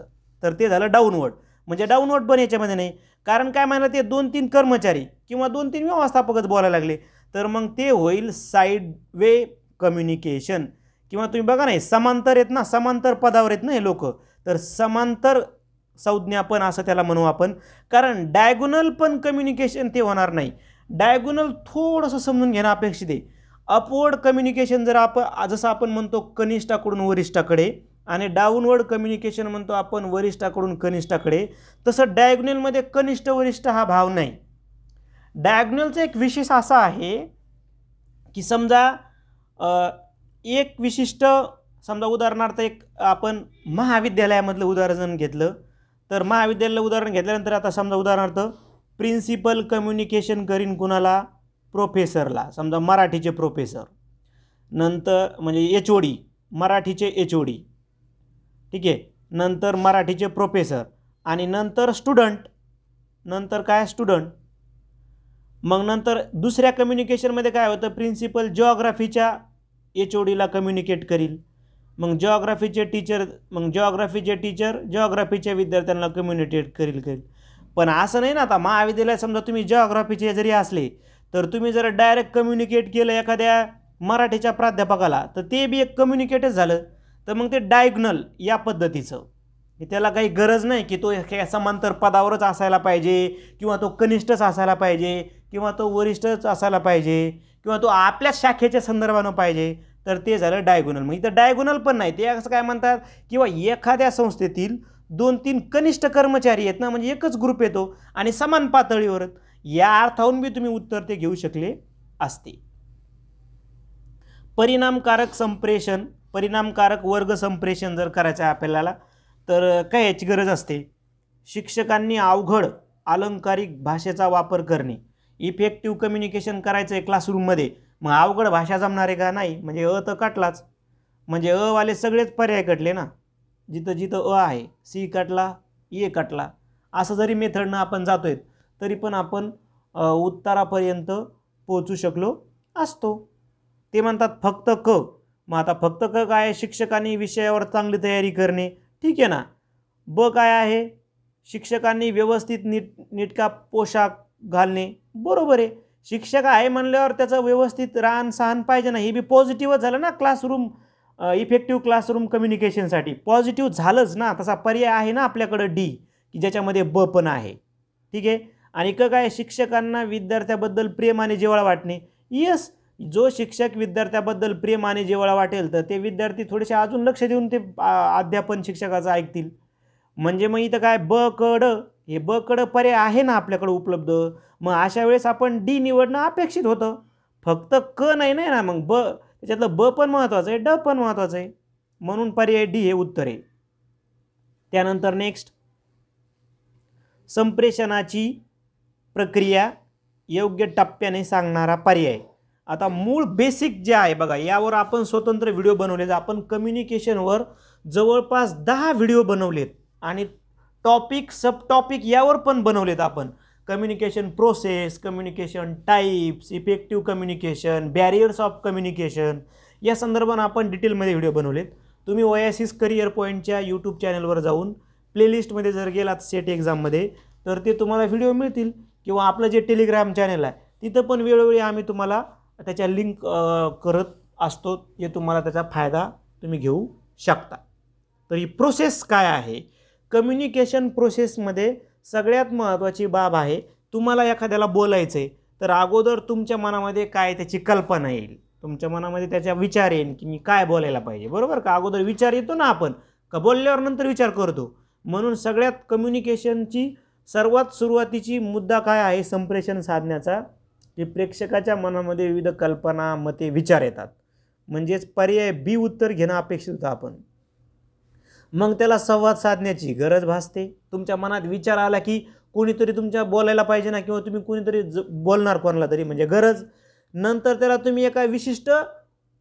Speaker 1: तर ते झालं डाऊनवर्ड. म्हणजे डाऊनवर्ड पण याच्यामध्ये नाही, कारण काय म्हणाल, ते 2-3 कर्मचारी किंवा 2-3 व्यवस्थापकच बोलायला लागले, तर मग ते होईल साईड वे कम्युनिकेशन. किंवा तुम्ही बघा नाही, समांतर आहेत ना, समांतर पदावर आहेत ना हे लोक, तर समांतर संज्ञापन असं त्याला म्हणू आपण. कारण डायगोनल पण कम्युनिकेशन ते होणार नाही. डायगोनल थोडंसं समजून घेणं अपेक्षित आहे. अपवर्ड कम्युनिकेशन जर आपण जसं आपण म्हणतो कनिष्ठाकडून वरिष्ठाकडे, आणि डाऊनवर्ड कम्युनिकेशन म्हणतो आपण वरिष्ठाकडून कनिष्ठाकडे, तसं डायगोनलमध्ये कनिष्ठ वरिष्ठ हा भाव नाही. डायगोनलचा एक विशेष असा आहे की समजा एक विशिष्ट, समजा उदाहरणार्थ एक आपण महाविद्यालयामधलं उदाहरण घेतलं, तर महाविद्यालयाला उदाहरण घेतल्यानंतर आता समजा उदाहरणार्थ प्रिन्सिपल कम्युनिकेशन करीन कुणाला, प्रोफेसरला, समजा मराठीचे प्रोफेसर, नंतर म्हणजे HOD, मराठीचे HOD, ठीक आहे, नंतर मराठीचे प्रोफेसर, आणि नंतर स्टुडंट, नंतर काय स्टुडंट. मग नंतर दुसऱ्या कम्युनिकेशनमध्ये काय होतं, प्रिन्सिपल जिओग्राफीच्या HODला कम्युनिकेट करील, मग जिओग्राफीचे टीचर जिओग्राफीच्या विद्यार्थ्यांना कम्युनिकेट करील. पण असं नाही ना, आता महाविद्यालयात समजा तुम्ही जिओग्राफीचे जरी असले तर तुम्ही जर डायरेक्ट कम्युनिकेट केलं एखाद्या मराठीच्या प्राध्यापकाला तर ते बी एक कम्युनिकेटच झालं. तर मग ते डायगोनल या पद्धतीचं, त्याला काही गरज नाही की तो समांतर पदावरच असायला पाहिजे, किंवा तो कनिष्ठच असायला पाहिजे, किंवा तो वरिष्ठच असायला पाहिजे, किंवा तो आपल्या शाखेच्या संदर्भानं पाहिजे, तर ते झालं डायगोनल. मग इथं डायगोनल पण नाही, ते असं काय म्हणतात, किंवा एखाद्या संस्थेतील 2-3 कनिष्ठ कर्मचारी आहेत ना, म्हणजे एकच ग्रुप येतो आणि समान पातळीवर, या अर्थावरून बी तुम्ही उत्तर ते घेऊ शकले असते. परिणामकारक संप्रेषण, परिणामकारक वर्ग संप्रेषण जर करायचं आहे आपल्याला तर काय याची गरज असते, शिक्षकांनी अवघड अलंकारिक भाषेचा वापर करणे. इफेक्टिव्ह कम्युनिकेशन करायचं आहे क्लासरूममध्ये, मग अवघड भाषा जमणार आहे का, नाही, म्हणजे तर कटलाच, म्हणजे वाले सगळेच पर्याय कटले ना, जिथं जिथं आहे, सी कटला, ए कटला, असं जरी मेथडनं आपण जातोय तरी पण आपण उत्तरापर्यंत पोहोचू शकलो असतो. ते म्हणतात फक्त क. मग आता फक्त क काय आहे, शिक्षकांनी विषयावर चांगली तयारी करणे, ठीक आहे ना. ब काय आहे, शिक्षकांनी व्यवस्थित नीटका पोशाख घालणे, बरोबर आहे. शिक्षक आहे म्हणल्यावर त्याचं व्यवस्थित राहण सहान पाहिजे ना, हे बी पॉझिटिव्हच झालं ना. क्लासरूम इफेक्टिव्ह क्लासरूम कम्युनिकेशनसाठी पॉझिटिव्ह झालंच ना. तसा पर्याय आहे ना आपल्याकडं डी, की ज्याच्यामध्ये ब पण आहे, ठीक आहे. आणि क काय, शिक्षकांना विद्यार्थ्याबद्दल प्रेम आणि जिव्हाळा वाटणे. यस, जो शिक्षक विद्यार्थ्याबद्दल प्रेम आणि जिव्हाळा वाटेल तर ते विद्यार्थी थोडेसे अजून लक्ष देऊन ते अध्यापन शिक्षकाचं ऐकतील. म्हणजे मग इथं काय ब क ड, हे ब क ड पर्याय आहे ना आपल्याकडे उपलब्ध. मग अशा वेळेस आपण डी निवडणं अपेक्षित होतं, फक्त क नाही ना. मग ब, त्याच्यातलं ब पण महत्त्वाचं आहे, ड पण महत्त्वाचं आहे, म्हणून पर्याय डी हे उत्तर आहे. त्यानंतर नेक्स्ट, संप्रेषणाची प्रक्रिया योग्य टप्प्याने सांगणारा पर्याय. आता मूळ बेसिक जे आहे बघा, यावर आपण स्वतंत्र व्हिडिओ बनवलेत. आपण कम्युनिकेशनवर जवळपास 10 व्हिडिओ बनवलेत, आणि टॉपिक सब टॉपिक यावर पण बनवलेत आपण. Communication process, communication types, effective communication, barriers of communication, या संदर्भात आपण डिटेलमध्ये व्हिडिओ बनवलेत. तुम्ही ओएसिस करिअर पॉईंटच्या यूट्यूब चॅनलवर जाऊन प्लेलिस्टमध्ये जर गेलात सेट एक्झाममध्ये तर ते तुम्हाला व्हिडिओ मिळतील, किंवा आपलं जे टेलिग्राम चॅनल आहे तिथं पण वेळोवेळी आम्ही तुम्हाला त्याच्या लिंक करत असतो, जे तुम्हाला त्याचा फायदा तुम्ही घेऊ शकता. तर ही प्रोसेस काय आहे, कम्युनिकेशन प्रोसेसमध्ये सगळ्यात महत्त्वाची बाब आहे, तुम्हाला एखाद्याला बोलायचं आहे तर अगोदर तुमच्या मनामध्ये काय त्याची कल्पना येईल, तुमच्या मनामध्ये त्याचा विचार येईल की मी काय बोलायला पाहिजे, बरोबर का. अगोदर विचार येतो ना, आपण का बोलल्यावर नंतर विचार करतो. म्हणून सगळ्यात कम्युनिकेशनची सर्वात सुरुवातीची मुद्दा काय आहे संप्रेषण साधण्याचा, की प्रेक्षकाच्या मनामध्ये विविध कल्पना, मते, विचार येतात. म्हणजेच पर्याय बी उत्तर घेणं अपेक्षित होतं आपण. मग त्याला संवाद साधण्याची गरज भासते. तुमच्या मनात विचार आला की कोणीतरी तुमच्या बोलायला पाहिजे ना, किंवा तुम्ही कोणीतरी बोलणार कोणाला तरी, म्हणजे गरज. नंतर त्याला तुम्ही एका विशिष्ट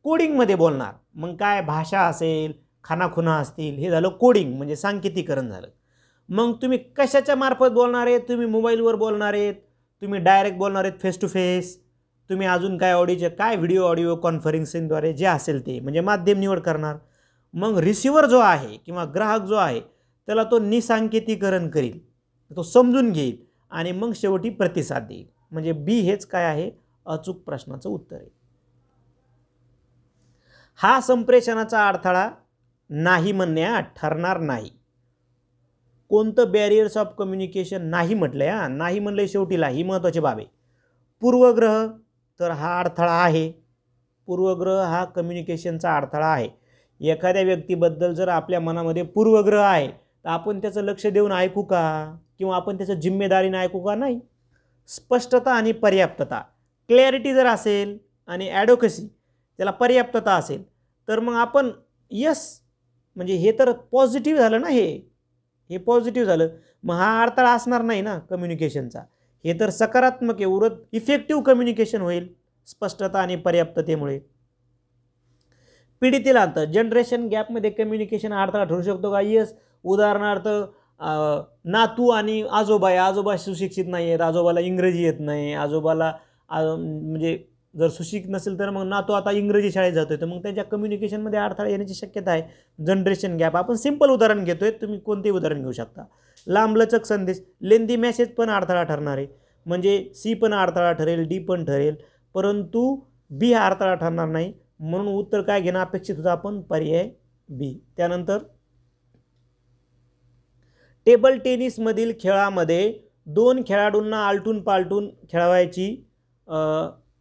Speaker 1: कोडिंगमध्ये बोलणार. मग काय भाषा असेल, खानाखुना असतील, हे झालं कोडिंग, म्हणजे सांकेतिकरण झालं. मग तुम्ही कशाच्या मार्फत बोलणार आहेत, तुम्ही मोबाईलवर बोलणार आहेत, तुम्ही डायरेक्ट बोलणार आहेत फेस टू फेस, तुम्ही अजून काय व्हिडिओ ऑडिओ कॉन्फरन्सिंगद्वारे जे असेल ते, म्हणजे माध्यम निवड करणार. मग रिसिव्हर जो आहे किंवा ग्राहक जो आहे त्याला तो निसांकेतीकरण करील, तो समजून घेईल, आणि मग शेवटी प्रतिसाद देईल. म्हणजे बी हेच काय आहे, अचूक प्रश्नाचं उत्तर आहे. हा संप्रेषणाचा अडथळा नाही म्हणण्यात ठरणार नाही. कोणतं बॅरियर्स ऑफ कम्युनिकेशन नाही म्हटलंय, नाही म्हणलंय शेवटीला, ही महत्त्वाची बाब आहे. पूर्वग्रह, तर हा अडथळा आहे. पूर्वग्रह हा कम्युनिकेशनचा अडथळा आहे. एखाद्या व्यक्तीबद्दल जर आपल्या मनामध्ये पूर्वग्रह आहे तर आपण त्याचं लक्ष देऊन ऐकू का, किंवा आपण त्याचं जिम्मेदारीने ऐकू का? नाही. स्पष्टता आणि पर्याप्तता, क्लॅरिटी जर असेल आणि ॲडव्होकेसी त्याला पर्याप्तता असेल तर मग आपण यस, म्हणजे हे तर पॉझिटिव्ह झालं ना, हे पॉझिटिव्ह झालं. मग हा अडथळा असणार नाही ना कम्युनिकेशनचा. हे तर सकारात्मक आहे, उलट इफेक्टिव्ह कम्युनिकेशन होईल स्पष्टता आणि पर्याप्ततेमुळे. पिढीतील अंतर, जनरेशन गॅपमध्ये कम्युनिकेशन अडथळा ठरू शकतो का? येस. उदाहरणार्थ नातू आणि आजोबा, आजोबा सुशिक्षित नाही आहेत, आजोबाला इंग्रजी येत नाही, आजोबाला म्हणजे जर सुशिक्षित नसेल तर मग नातू आता इंग्रजी शाळेत जातोय, तर मग त्यांच्या कम्युनिकेशनमध्ये अडथळा येण्याची शक्यता आहे. जनरेशन गॅप, आपण सिंपल उदाहरण घेतोय, तुम्ही कोणतेही उदाहरण घेऊ शकता. लांबलचक संदेश, लेंदी मेसेज पण अडथळा ठरणार आहे, म्हणजे सी पण अडथळा ठरेल, डी पण ठरेल, परंतु बी हा अडथळा ठरणार नाही. म्हणून उत्तर काय घेणं अपेक्षित होतं आपण? पर्याय बी. त्यानंतर टेबल टेनिसमधील खेळामध्ये दोन खेळाडूंना आलटून पालटून खेळवायची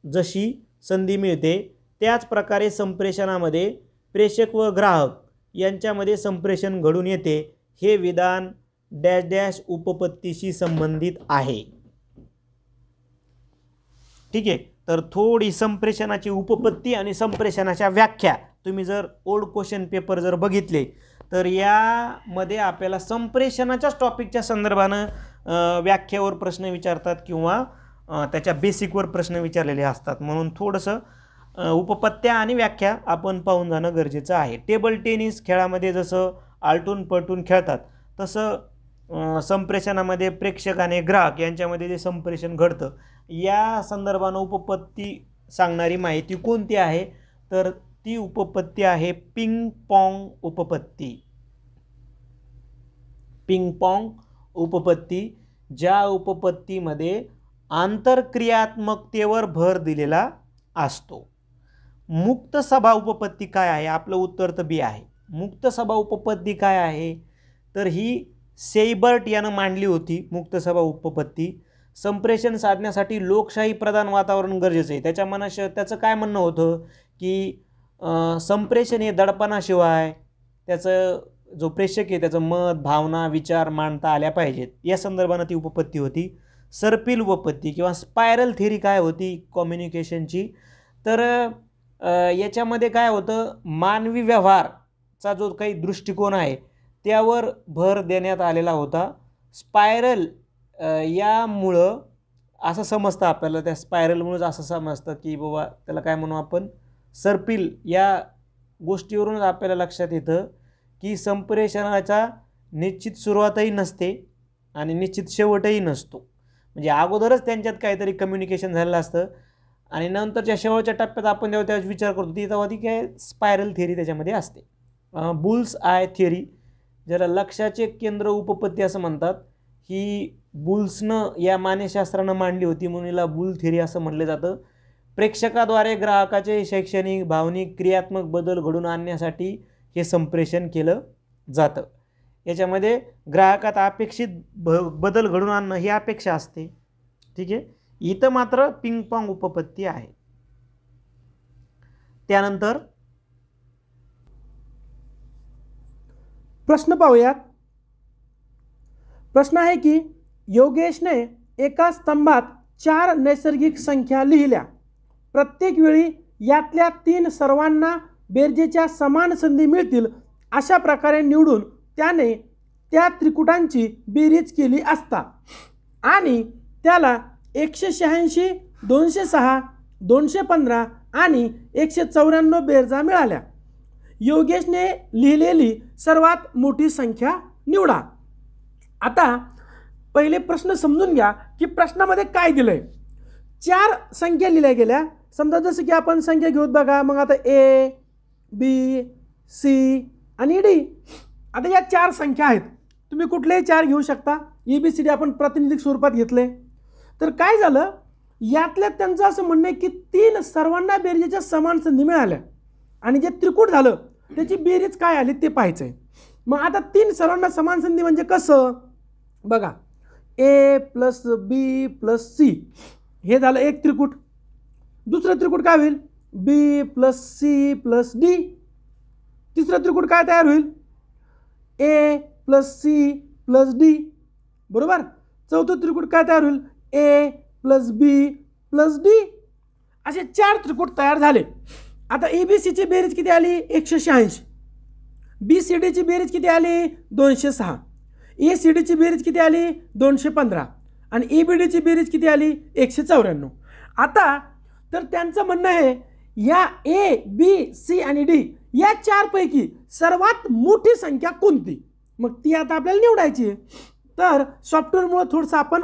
Speaker 1: जशी संधी मिळते त्याच प्रकारे संप्रेषणामध्ये प्रेषक व ग्राहक यांच्यामध्ये संप्रेषण घडून येते. हे विधान डॅश डॅश उपपत्तीशी संबंधित आहे. ठीक आहे. तर थोडी संप्रेषणाची उपपत्ती आणि संप्रेषणाच्या व्याख्या तुम्ही जर ओल्ड क्वेश्चन पेपर जर बघितले तर यामध्ये आपल्याला संप्रेषणाच्याच टॉपिकच्या संदर्भानं व्याख्यावर प्रश्न विचारतात किंवा त्याच्या बेसिकवर प्रश्न विचारलेले असतात. म्हणून थोडंसं उपपत्त्या आणि व्याख्या आपण पाहून जाणं गरजेचं आहे. टेबल टेनिस खेळामध्ये जसं आलटून पलटून खेळतात तसं संप्रेषणामध्ये प्रेक्षक आणि ग्राहक यांच्यामध्ये जे संप्रेषण घडतं या संदर्भानं उपपत्ती सांगणारी माहिती कोणती आहे? तर ती उपपत्ती आहे पिंग पॉंग उपपत्ती. पिंग पॉंग उपपत्ती, ज्या उपपत्तीमध्ये आंतरक्रियात्मकतेवर भर दिलेला असतो. मुक्त सभा उपपत्ती काय आहे? आपलं उत्तर तर बी आहे. मुक्त सभा उपपत्ती काय आहे? तर ही सेयबर्ट यानं मांडली होती मुक्त सभा उपपत्ती. संप्रेषण साधण्यासाठी लोकशाही प्रधान वातावरण गरजेचं आहे. त्याचं काय म्हणणं होतं की संप्रेषण हे दडपणाशिवाय त्याचं जो प्रेषक आहे त्याचं मत, भावना, विचार मांडता आल्या पाहिजेत, या संदर्भानं ती उपपत्ती होती. सर्पिल उपपत्ती किंवा स्पायरल थिअरी काय होती कम्युनिकेशनची? तर याच्यामध्ये काय होतं, मानवी व्यवहारचा जो काही दृष्टिकोन आहे त्यावर भर देण्यात आलेला होता. स्पायरल यामुळं असं समजतं आपल्याला, त्या स्पायरलमुळंच असं समजतं की बाबा त्याला काय म्हणू आपण, सर्पिल, या गोष्टीवरूनच आपल्याला लक्षात येतं की संप्रेषणाचा निश्चित सुरुवातही नसते आणि निश्चित शेवटही नसतो. म्हणजे अगोदरच त्यांच्यात काहीतरी कम्युनिकेशन झालेलं असतं आणि नंतरच्या शेवटच्या टप्प्यात आपण जेव्हा त्याचा विचार करतो तेव्हा ती काय स्पायरल थिअरी त्याच्यामध्ये असते. बुल्स आय थिअरी, ज्याला लक्षाचे केंद्र उपपत्ती असं म्हणतात, ही बुल्सनं या मानसशास्त्रानं मांडली होती म्हणून हिला बुल थिअरी असं म्हटलं जातं. प्रेक्षकाद्वारे ग्राहकाचे शैक्षणिक, भावनिक, क्रियात्मक बदल घडून आणण्यासाठी हे संप्रेषण केलं जातं. याच्यामध्ये ग्राहकात अपेक्षित बदल घडून आणणं ही अपेक्षा असते. ठीक आहे. इथं मात्र पिंग पॉंग उपपत्ती आहे. त्यानंतर
Speaker 2: प्रश्न पाहूयात. प्रश्न आहे की योगेशने एका स्तंभात 4 नैसर्गिक संख्या लिहिल्या. प्रत्येक वेळी यातल्या 3 सर्वांना बेरजेच्या समान संधी मिळतील अशा प्रकारे निवडून त्याने त्या त्रिकुटांची बेरीज केली असता आणि त्याला 186, 206, 215 आणि 194 बेरजा मिळाल्या. योगेशने लिहिलेली सर्वात मोठी संख्या निवडा. आता पहिले प्रश्न समजून घ्या की प्रश्नामध्ये काय दिलंय. 4 संख्या लिहिल्या गेल्या. समजा जसं की आपण संख्या घेऊत बघा, मग आता ए, बी, सी आणि डी. आता या 4 संख्या आहेत. तुम्ही कुठलेही 4 घेऊ शकता. ABCD आपण प्रातिनिधिक स्वरूपात घेतले. तर काय झालं, यातल्या त्यांचं असं म्हणणं आहे की 3 सर्वांना बेरजेच्या समान संधी मिळाल्या आणि जे त्रिकूट झालं त्याची बेरीज काय आली ते पाहायचं आहे. मग आता 3 सर्वांना समान संधी म्हणजे कसं बघा, ए प्लस बी प्लस सी हे झालं एक त्रिकूट. दुसरं त्रिकूट काय होईल, बी प्लस सी प्लस डी. तिसरं त्रिकूट काय तयार होईल? ए प्लस सी प्लस डी. बरोबर. चौथं त्रिकूट काय तयार होईल? ए प्लस बी प्लस डी. असे 4 त्रिकूट तयार झाले. आता एबीसीची बेरीज किती आली? 186. बी सी डीची बेरीज किती आली? 206. ए सी डीची बेरीज किती आली? 215. आणि ए बी डीची बेरीज किती आली? 194. आता तर त्यांचं म्हणणं आहे या ए बी सी आणि डी या 4 पैकी सर्वात मोठी संख्या कोणती? मग ती आता आपल्याला निवडायची आहे. तर सॉफ्टवेअरमुळे थोडंसं आपण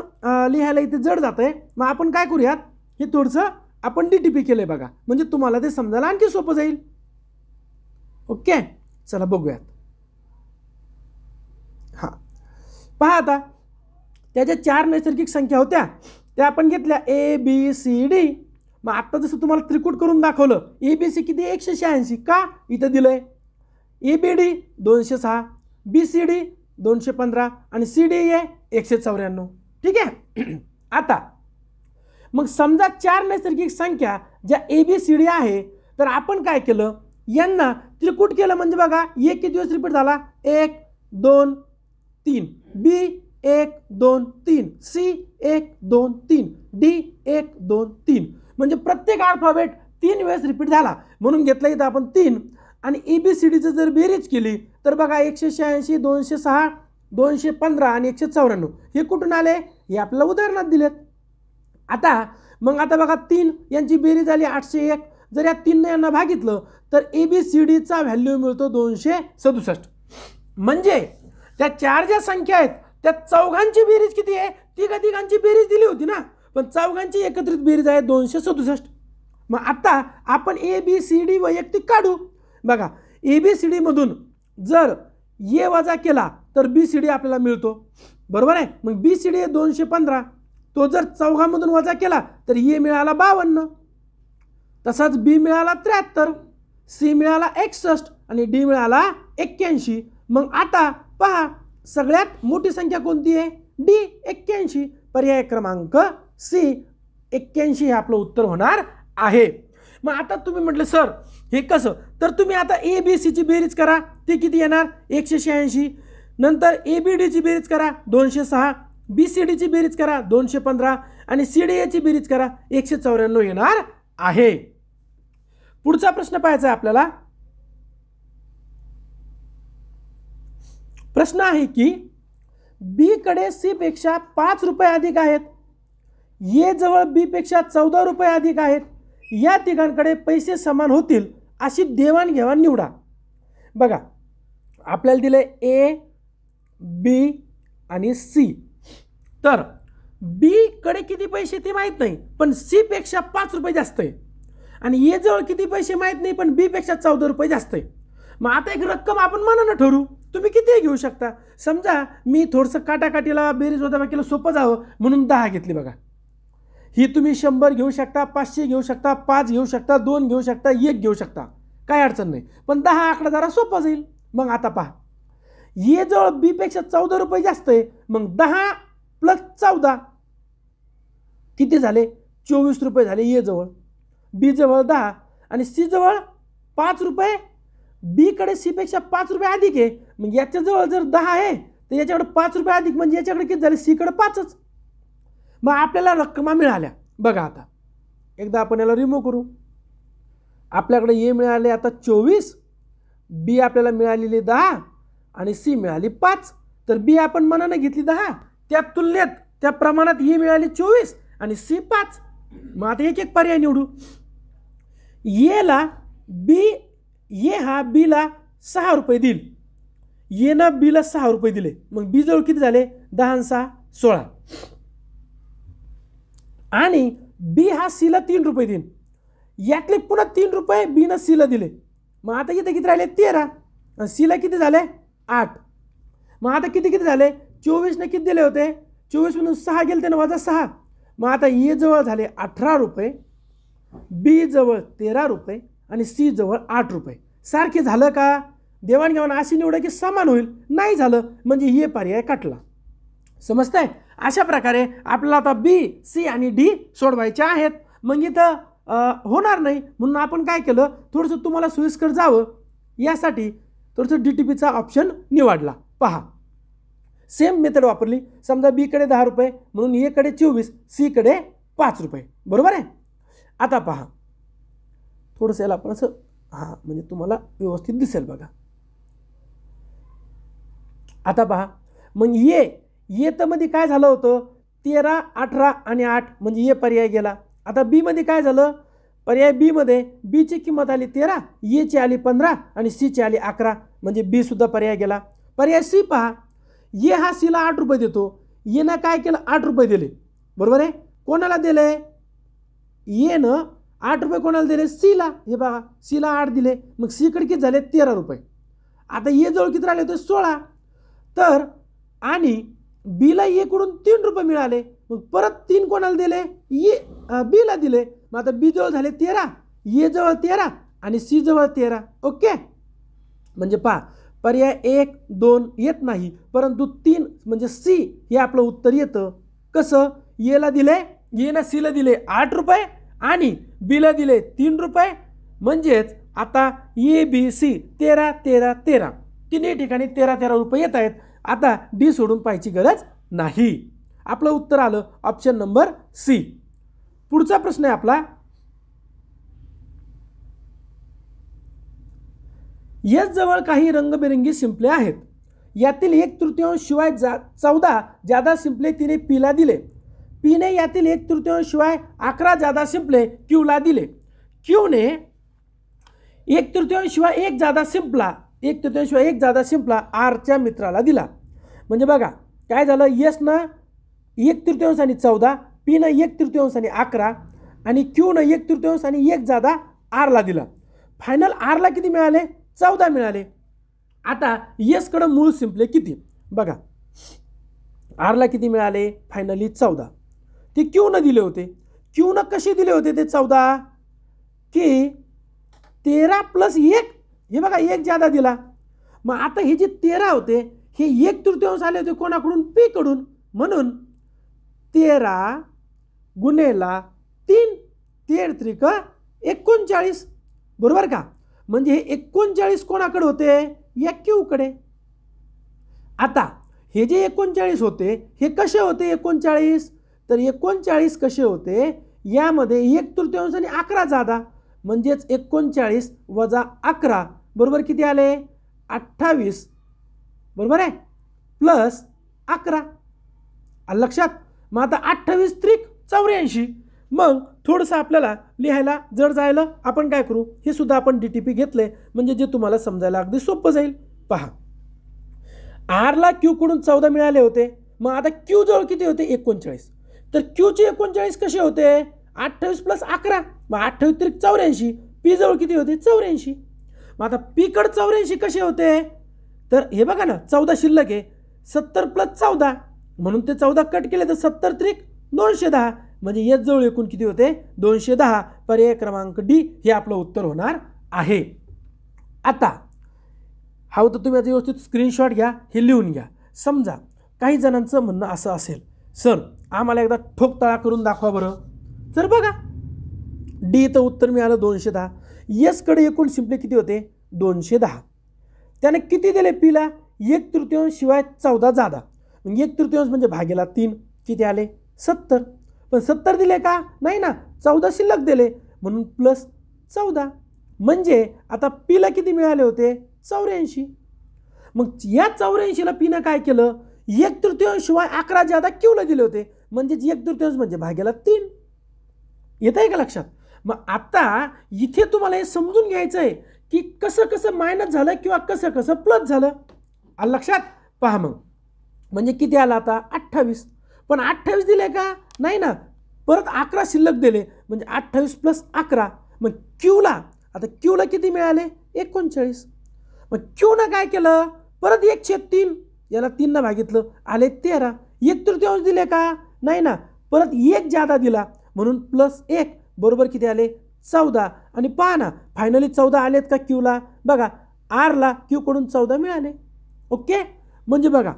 Speaker 2: लिहायला इथे जड जातंय. मग आपण काय करूयात, हे थोडंसं आपण DTP केलंय बघा, म्हणजे तुम्हाला ते समजायला आणखी सोपं जाईल. ओके, चला बघूयात. हां, पहा आता त्याच्या 4 नैसर्गिक संख्या होत्या, त्या आपण घेतल्या ए बी सी डी. मग आता जसं तुम्हाला त्रिकूट करून दाखवलं, ए बी सी किती? 186. का? इथं दिलंय. A B D 206, B C D 215 आणि सी डी आहे 194. ठीक आहे. आता मग समजा 4 नैसर्गिक संख्या ज्या ए बी सी डी आहे, तर आपण काय केलं, यांना त्रिकूट केलं. म्हणजे बघा, एक किती दिवस रिपीट झाला? 1 2 3, बी 1 2 3, सी 1 2 3, डी 1 2 3. म्हणजे प्रत्येक अल्फाबेट 3 वेळेस रिपीट झाला, म्हणून घेतलं इथं आपण 3. आणि ए बी सी डीचं जर बेरीज केली तर बघा 186, 206, 215 आणि 194 हे कुठून आले? हे आपल्याला उदाहरणात दिलेत. आता मग आता बघा 3 यांची बेरीज झाली 801. जर या 3 यांना भागितलं तर ए बी सी डीचा व्हॅल्यू मिळतो 267. म्हणजे त्या 4 ज्या संख्या आहेत त्या चौघांची बेरीज किती आहे? तिघांची बेरीज दिली होती ना, पण चौघांची एकत्रित बेरीज आहे 267. मग आता आपण ए बी सी डी वैयक्तिक काढू. बघा, ए बी सी डी मधून जर ए वजा केला तर बी सी डी आपल्याला मिळतो. बरोबर आहे. मग बी सी डी आहे 215, तो जर चौघांमधून वजा केला तर ए मिळाला 52, तसाच बी मिळाला 73, सी मिळाला 61 आणि डी मिळाला 81. मग आता पहा, सगळ्यात मोठी संख्या कोणती आहे? डी 81. पर्याय क्रमांक सी 81 हे आपलं उत्तर होणार आहे. मग आता तुम्ही म्हटलं सर हे कसं, तर तुम्ही आता ए बी सीची बेरीज करा, ते किती येणार? 186. नंतर ए बी डीची बेरीज करा 206, बी सी डीची बेरीज करा 215 आणि सी डी एची बेरीज करा 194 येणार आहे. पुढचा प्रश्न पाहायचा आहे आपल्याला. प्रश्न आहे की बी कडे सी पेक्षा 5 रुपये अधिक आहेत, ए जवळ बी पेक्षा 14 रुपये अधिक आहेत, या तिघांकडे पैसे समान होतील अशी देवाणघेवाण निवडा. बघा, आपल्याला दिले ए बी आणि सी. तर बी कडे किती पैसे ते माहीत नाही, पण सी पेक्षा 5 रुपये जास्त आहे. आणि ए जवळ किती पैसे माहीत नाही, पण बी पेक्षा 14 रुपये जास्त आहे. मग आता एक रक्कम आपण मनानं ठरवू, तुम्ही किती घेऊ शकता. समजा मी थोडंसं काटाकाटीला बेरीज वजाबाकीला सोपं जावं म्हणून 10 घेतली. बघा, ही तुम्ही 100 घेऊ शकता, 500 घेऊ शकता, 5 घेऊ शकता, 2 घेऊ शकता, 1 घेऊ शकता, काय अडचण नाही. पण 10 आकडा जरा सोपा जाईल. मग आता पहा, ए जवळ बी पेक्षा 14 रुपये जास्त आहे. मग 10 प्लस 14 किती झाले? 24 रुपये झाले ए जवळ. बी जवळ 10 आणि सी जवळ 5 रुपये. बी कडे सी पेक्षा 5 रुपये अधिक आहे. मग याच्या जवळ जर 10 आहे तर याच्याकडे 5 रुपये अधिक, म्हणजे याच्याकडे किती झाले? सी कडे 5च. मग आपल्याला रक्कमा मिळाल्या. बघा, आता एकदा आपण याला रिमूव्ह करू. आपल्याकडे ए मिळाले आता 24, बी आपल्याला मिळालेली 10 आणि सी मिळाली 5. तर बी आपण मनाने घेतली 10, त्या तुलनेत त्या प्रमाणात ए मिळाली 24 आणि सी 5. मग आता एक एक पर्याय निवडू. एला बी, ए हा बीला 6 रुपये देईल. एनं बीला 6 रुपये दिले. मग बी जवळ किती झाले? 10 आणि 6 16. आणि बी हा सीला 3 रुपये देईन. यातले पुन्हा 3 रुपये बीनं सीला दिले. मग आता इथे किती राहिले? 13. आणि सीला किती झाले? 8. मग आता किती झाले? 24ने किती दिले होते? 24 मधून 6 गेले ते वजा 6. मग आता ए जवळ झाले 18 रुपये, बी जवळ 13 रुपये आणि सी जवळ 8 रुपये. सारखे झालं का? देवाणघेवाण अशी निवडा की समान होईल. नाही झालं म्हणजे हे पर्याय काटला. समजतंय? अशा प्रकारे आपल्याला आता बी सी आणि डी सोडवायचे आहेत. मग इथं होणार नाही, म्हणून आपण काय केलं, थोडंसं तुम्हाला सोयीस्कर जावं यासाठी थोडंसं DTPचा ऑप्शन निवडला. पहा, सेम मेथड वापरली. समजा B कडे 10 रुपये म्हणून A कडे 24, C कडे 5 रुपये. बरोबर आहे. आता पहा, थोडंसं याला आपण असं म्हणजे तुम्हाला व्यवस्थित दिसेल बघा. आता पहा, मग ये तर मध्ये काय झालं होतं, 13, 18 आणि 8 म्हणजे A पर्याय गेला. आता B मध्ये काय झालं, पर्याय B मध्ये B ची किंमत आली 13, A ची आली 15 आणि C ची आली 11 म्हणजे B सुद्धा पर्याय गेला. पर्याय C पहा, A हा C ला 8 रुपये देतो. A ना काय केलं, 8 रुपये दिले. बरोबर आहे. कोणाला दिले, A न 8 रुपये कोणाला दिले, C ला. हे बघा, C ला 8 दिले, मग C कडे किती झाले, 13 रुपये. आता A जवळ किती राहिले होते, 16. तर आणि B ला A कडून 3 रुपये मिळाले, मग परत 3 कोणाला दिले, B ला दिले. मग आता B जवळ झाले 13, A जवळ 13 आणि C जवळ 13. ओके. म्हणजे पहा, पर्याय 1, 2 येत नाही, परंतु 3 म्हणजे C हे आपलं उत्तर येतं. कसं, A ला दिले, A ना C ला दिले 8 रुपये आणि B ला दिले 3 रुपये. म्हणजेच आता A B C 13, 13, 13 तिन्ही ठिकाणी 13, 13 रुपये येत आहेत. आता D सोडून पाहायची गरज नाही. आपलं उत्तर आलं ऑप्शन नंबर C. पुढचा प्रश्न आहे आपला, एस जवळ काही रंगबेरंगी शिंपले आहेत. यातील 1/3 शिवाय 14 जादा शिंपले तिने P ला दिले. P ने यातील 1/3 शिवाय 11 जादा शिंपले Q ला दिले. Q ने 1/3 शिवाय 1 जादा शिंपला 1/3 शिवाय 1 जादा शिंपला R च्या मित्राला दिला. म्हणजे बघा काय झालं, एस न 1/3 आणि 14, P न 1/3 आणि 11 आणि Q न 1/3 आणि 1 जादा R ला दिला. फायनल R ला किती मिळाले, 14 मिळाले. आता एस कडे मूळ शिंपले किती बघा, R ला किती मिळाले, फायनली 14. ते Q न दिले होते. Q न कसे दिले होते ते 14, की 13 + 1, हे बघा 1 जादा दिला. मग आता हे जे 13 होते हे 1/3 आले होते कोणाकडून, P कडून. म्हणून 13 गुणेला 3, 13 त्रिक 39. बरोबर का. म्हणजे हे 39 कोणाकडे होते, या Q कडे. आता हे जे 39 होते हे कसे होते 39, तर 39 कसे होते, यामध्ये 1/3 आणि 11 जादा म्हणजेच 39 वजा 11 बरोबर किती आले, 28. बरोबर आहे, प्लस 11. लक्षात. मग आता 28 त्रिक 84. मग थोडंसं आपल्याला लिहायला जर जायला आपण काय करू, हे सुद्धा आपण DTP घेतले म्हणजे जे तुम्हाला समजायला अगदी सोपं जाईल. पहा, R ला Q कडून 14 मिळाले होते. मग आता Q जवळ किती होते, 39. तर Q चे 39 कसे होते, 28 + 11 मग 28 त्रिक 84. P जवळ किती होते, 84. मग आता P कडे 84 कसे होते, तर हे बघा ना 14 शिल्लक आहे, 70 + 14 म्हणून ते 14 कट केले तर 70 त्रिक 210 म्हणजे एस जवळ एकूण किती होते, 210. पर्याय क्रमांक D हे आपलं उत्तर होणार आहे. आता हा तर तुम्ही व्यवस्थित स्क्रीनशॉट घ्या, हे लिहून घ्या. समजा काही जणांचं म्हणणं असं असेल, सर आम्हाला एकदा ठोकताळा करून दाखवा बरं. तर बघा D तर उत्तर मिळालं 210. एस कडे एकूण शिंपले किती होते, 210. त्याने किती दिले P ला, 1/3 शिवाय 14 जादा. मग 1/3 म्हणजे भागेला 3 किती आले, 70. पण 70 दिले का, नाही ना, 14 शिल्लक दिले म्हणून प्लस 14. म्हणजे आता P ला किती मिळाले होते, 84. मग या 84 ला P ने काय केलं, 1/3 शिवाय 11 जादा Q ला दिले होते म्हणजे 1/3 म्हणजे भागेला 3. येत आहे का लक्षात. मग आता इथे तुम्हाला हे समजून घ्यायचं आहे की कसं कसं मायनस झालं किंवा कसं कसं प्लस झालं. लक्षात. पहा मग म्हणजे किती आला आता, 28. पण 28 दिले का, नाही ना, परत 11 शिल्लक दिले म्हणजे 28 + 11. मग Q ला, आता Q ला किती मिळाले, 39. मग Q न काय केलं, परत 1/3 याला 3 न भागितलं आले 13. 1/3 दिले का, नाही ना, परत 1 जादा दिला म्हणून प्लस 1 बरोबर किती आले, 14. आणि पहा ना फायनली 14 आलेत का Q ला, बघा R ला Q कडून 14 मिळाले. ओके. म्हणजे बघा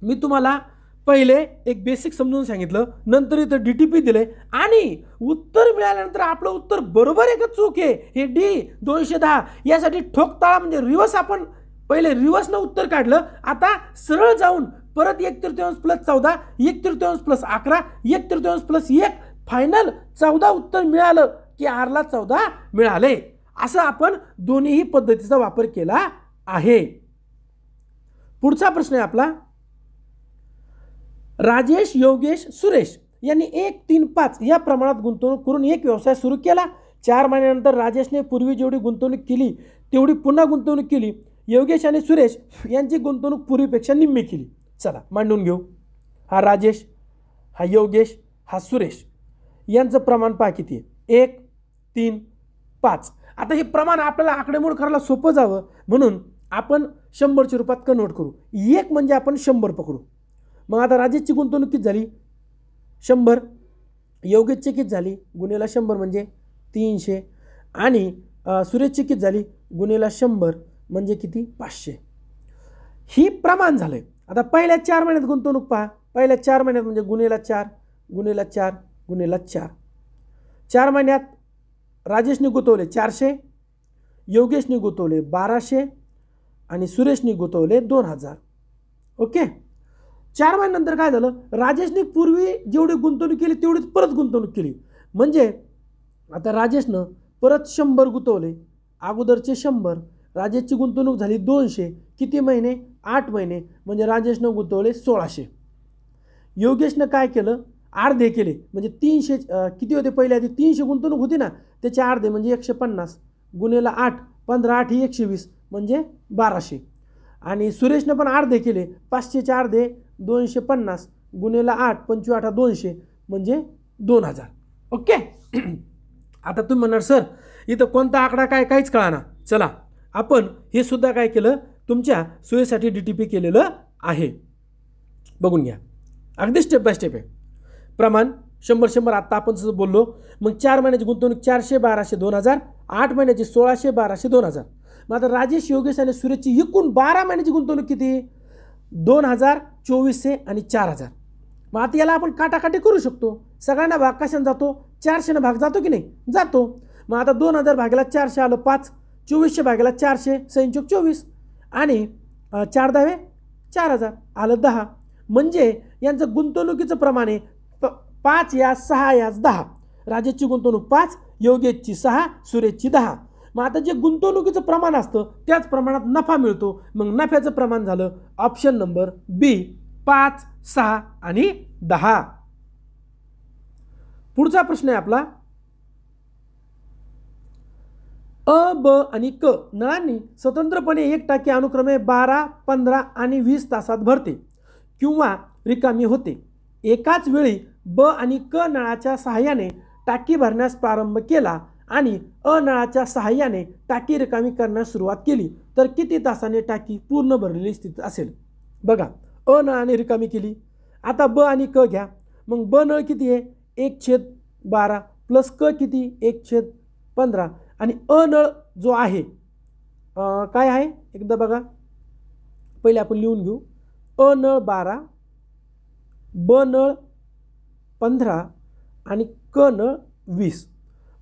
Speaker 2: मी तुम्हाला पहिले एक बेसिक समजून सांगितलं, नंतर इथं DTP दिले आणि उत्तर मिळाल्यानंतर आपलं उत्तर बरोबर आहे का चूक आहे हे डी 210 यासाठी ठोकताळा म्हणजे रिवर्स. आपण पहिले रिवर्सनं उत्तर काढलं, आता सरळ जाऊन परत 1/3 + 14 1/3 + 11 1/3 + 1 फायनल 14 उत्तर मिळालं की आरला 14 मिळाले. असं आपण दोन्ही पद्धतीचा वापर केला आहे. पुढचा प्रश्न आहे आपला, राजेश, योगेश, सुरेश यांनी 1, 3, 5 या प्रमाणात गुंतवणूक करून एक व्यवसाय सुरू केला. 4 महिन्यानंतर राजेशने पूर्वी जेवढी गुंतवणूक केली तेवढी पुन्हा गुंतवणूक केली. योगेश आणि सुरेश यांची गुंतवणूक पूर्वीपेक्षा निम्मी केली. चला मांडून घेऊ. हा राजेश, हा योगेश, हा सुरेश यांचं प्रमाण पहा किती आहे, 1, 3, 5. आता हे प्रमाण आपल्याला आकडेमोड करायला सोपं जावं म्हणून आपण 100च्या रूपात कन्वर्ट करू. 1 म्हणजे आपण 100 पकडू. मग आता राजेशची गुंतवणूक किती झाली 100, योगेशची किती झाली गुणेला 100 म्हणजे 300 आणि सुरेशची किती झाली गुणेला 100 म्हणजे किती 500. ही प्रमाण झालंय. आता पहिल्या 4 महिन्यात गुंतवणूक पहा. पहिल्या 4 महिन्यात म्हणजे गुणेला 4 गुणेला 4 गुणेला 4. 4 महिन्यात राजेशने गुंतवले 400, योगेशने गुंतवले 1200 आणि सुरेशने गुंतवले 2000. ओके. 4 महिन्यानंतर काय झालं, राजेशने पूर्वी जेवढी गुंतवणूक केली तेवढीच परत गुंतवणूक केली. म्हणजे आता राजेशनं परत 100 गुंतवले. अगोदरचे 100, राजेशची गुंतवणूक झाली 200. किती महिने 8 महिने म्हणजे राजेशनं गुंतवले 1600. योगेशनं काय केलं अर्धे केले म्हणजे 300 किती होते पहिले आधी 300 गुंतवणूक होती ना त्याचे अर्धे म्हणजे 150 गुणेला 8 15 8 120 म्हणजे 1200. आणि सुरेशनं पण अर्धे केले 500चे अर्धे 250 गुणेला 8 25 8 200 म्हणजे 2000. ओके. आता तुम्ही म्हणणार सर इथं कोणता आकडा काय काहीच कळाना. चला आपण हे सुद्धा काय केलं तुमच्या सोयीसाठी DTP केलेलं आहे. बघून घ्या अगदी स्टेप बाय स्टेप आहे. प्रमाण 100 आत्ता आपण जसं बोललो. मग 4 महिन्याची गुंतवणूक 400 1200 2000, 8 महिन्याची 1600 1200 2000. मग आता राजेश, योगेश आणि सुरेशची एकूण 12 महिन्याची गुंतवणूक किती 2000 2400 आणि 4000. मग आता याला आपण काटाकाटी करू शकतो. सगळ्यांना भाग कशाने जातो 400 भाग जातो की नाही जातो. मग आता 2000 भागाला 400 आलं 5, 2400 भागाला 400 संचोक 24 आणि 4 10 4000 आलं 10. म्हणजे यांचं गुंतवणुकीचं प्रमाण आहे 5 या 6 या 10. राजेशची गुंतवणूक 5, योगेशची 6, सुरेशची 10. मग आता जे गुंतवणुकीचं प्रमाण असतं त्याच प्रमाणात नफा मिळतो. मग नफ्याचं प्रमाण झालं ऑप्शन नंबर बी 5, 6 आणि 10. पुढचा प्रश्न आहे आपला, अ, ब आणि क नळांनी स्वतंत्रपणे 1 टाकी अनुक्रमे 12, 15 आणि 20 तासात भरते किंवा रिकामी होते. एकाच वेळी ब आणि क नळाच्या सहाय्याने टाकी भरण्यास प्रारंभ केला आणि अ नळाच्या सहाय्याने टाकी रिकामी करण्यास सुरुवात केली तर किती तासाने टाकी पूर्ण भरलेली स्थिती असेल. बघा अ नळाने रिकामी केली. आता ब आणि क घ्या. मग ब नळ किती आहे 1/12 प्लस क किती 1/15 आणि अ नळ जो आहे काय आहे एकदा बघा पहिले आपण लिहून घेऊ. अ नळ 12, ब नळ 15 आणि क नळ 20.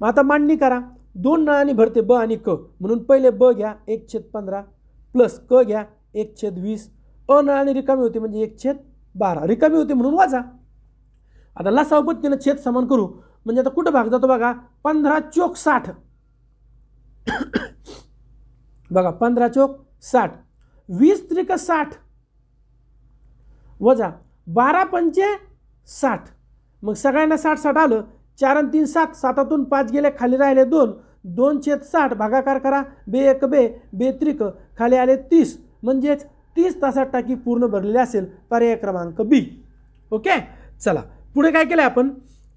Speaker 2: मग आता मांडणी करा. 2 नळांनी भरते ब आणि क म्हणून पहिले ब घ्या 1/15 प्लस क घ्या 1/20. अ नळाने रिकामी होते म्हणजे 1/12 रिकामी होते म्हणून वाजा. आता लसाव पद्धतीनं छेद समान करू म्हणजे आता कुठं भाग जातो बघा 15 चोक 60. बघा 15 चोक 60, 20 त्रिक 60 वजा 12 पंचे 60. मग सगळ्यांना 60 आलं. 4 आणि 3 7, 7तून 5 गेले खाली राहिले 2, 2/60 भागाकार करा. बे 1 बे, बे त्रिक खाली आले 30 म्हणजेच 30 तासात टाकी पूर्ण भरलेली असेल. पर्याय क्रमांक बी. ओके. चला पुढे काय केलं आपण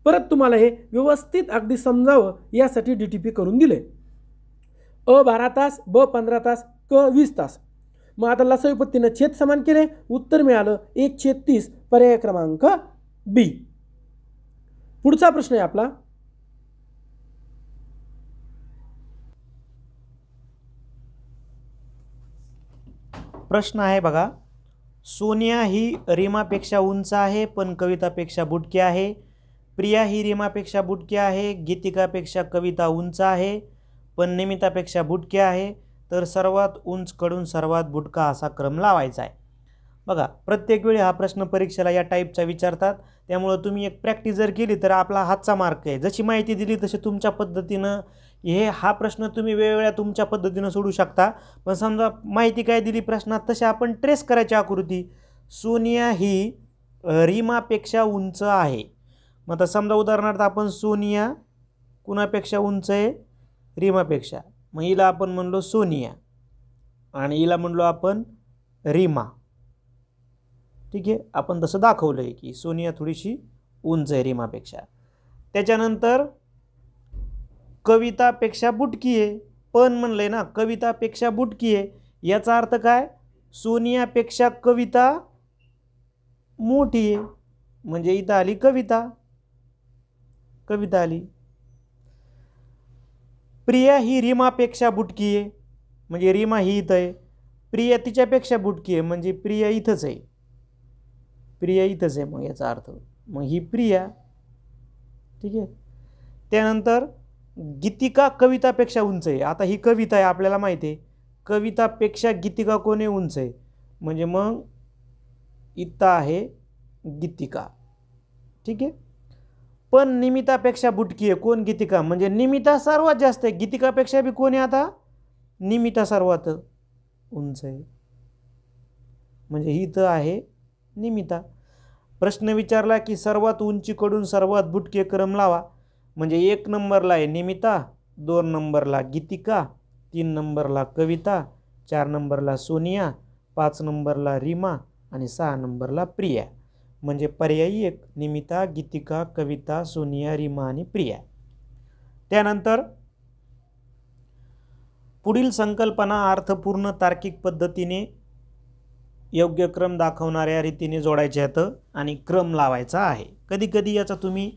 Speaker 2: परत तुम्हाला हे व्यवस्थित अगदी समजावं यासाठी DTP करून दिले. अ 12 तास, ब 15 तास, क 20 तास. मग आता लसावी पद्धतीनं छेद समान केले उत्तर मिळालं 1/30 पर्याय क्रमांक बी. पुढचा प्रश्न आहे आपला,
Speaker 1: प्रश्न आहे बघा सोनिया ही रीमापेक्षा उंच आहे पण कवितापेक्षा बुटकी आहे. प्रिया ही रीमापेक्षा बुटकी आहे, गीतिकापेक्षा कविता उंच आहे पण निमितापेक्षा बुटकी आहे. तर सर्वात उंचकडून सर्वात बुटका असा क्रम लावायचा आहे. बघा, प्रत्येक वेळी हा प्रश्न परीक्षेला या टाईपचा विचारतात. त्यामुळं तुम्ही एक प्रॅक्टिस जर केली तर आपला हातचा मार्क आहे. जशी माहिती दिली तशी तुमच्या पद्धतीनं हा प्रश्न तुम्ही वेगवेगळ्या तुमच्या पद्धतीनं सोडू शकता. पण समजा माहिती काय दिली प्रश्नात तशी आपण ट्रेस करायची आकृती. सोनिया ही रीमापेक्षा उंच आहे. मग आता समजा उदाहरणार्थ आपण सोनिया कुणापेक्षा उंच आहे? रीमापेक्षा. मग हिला आपण म्हणलो सोनिया आणि हिला म्हणलो आपण रीमा. ठीक आहे, आपण तसं दाखवलं आहे की सोनिया थोडीशी उंच आहे रीमापेक्षा. त्याच्यानंतर कवितापेक्षा बुटकी आहे. पण म्हणलंय ना, कवितापेक्षा बुटकी आहे, याचा अर्थ काय? सोनियापेक्षा कविता मोठी आहे, म्हणजे इथं आली कविता आली. प्रिया ही रीमापेक्षा बुटकी आहे, म्हणजे रीमा ही इथं आहे. प्रिया तिच्यापेक्षा बुटकी आहे, म्हणजे प्रिया इथंच आहे. मग याचा अर्थ मग ही प्रिया. ठीक आहे. त्यानंतर गीतिका कवितापेक्षा उंच आहे. आता ही कविता आहे, आपल्याला माहिती आहे कवितापेक्षा गीतिका कोणी उंच आहे, म्हणजे मग इथं आहे गीतिका. ठीक आहे. पण निमितापेक्षा बुटकी आहे. कोण? गीतिका. म्हणजे निमिता सर्वात जास्त आहे, गीतिकापेक्षा बी कोणी? आता निमिता सर्वात उंच आहे, म्हणजे ही तर आहे निमिता. प्रश्न विचारला की सर्वात उंचीकडून सर्वात बुटके क्रम लावा. म्हणजे 1 नंबरला आहे निमिता, 2 नंबरला गीतिका, 3 नंबरला कविता, 4 नंबरला सोनिया, 5 नंबरला रीमा आणि 6 नंबरला प्रिया. म्हणजे पर्यायी 1 निमिता, गीतिका, कविता, सोनिया, रीमा आणि प्रिया. त्यानंतर पुढील संकल्पना अर्थपूर्ण तार्किक पद्धतीने योग्य क्रम दाखवणाऱ्या रीतीने जोडायचे आहेत आणि क्रम लावायचा आहे. कधी कधी याचा तुम्ही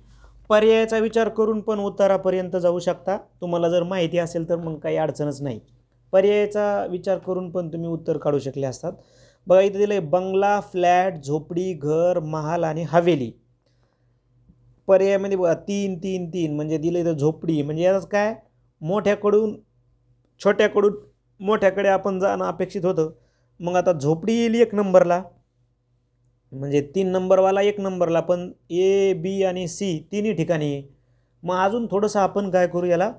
Speaker 1: पर्यायाचा विचार करून पण उत्तरापर्यंत जाऊ शकता. तुम्हाला जर माहिती असेल तर मग काही अडचणच नाही. पर्यायाचा विचार करून पण तुम्ही उत्तर काढू शकले असतात. बघा, इथे दिले बंगला, फ्लॅट, झोपडी, घर, महाल आणि हवेली. पर्यायामध्ये बघा 3 3 3 म्हणजे दिले इथं झोपडी. म्हणजे याच काय, मोठ्याकडून छोट्याकडून मोठ्याकडे आपण जाणं अपेक्षित होतं. मग आता झोपडी येईल 1 नंबरला, म्हणजे 3 नंबरवाला 1 नंबरला, पण ए, बी आणि सी तिन्ही ठिकाणी आहे. मग अजून थोडंसं आपण काय करू, याला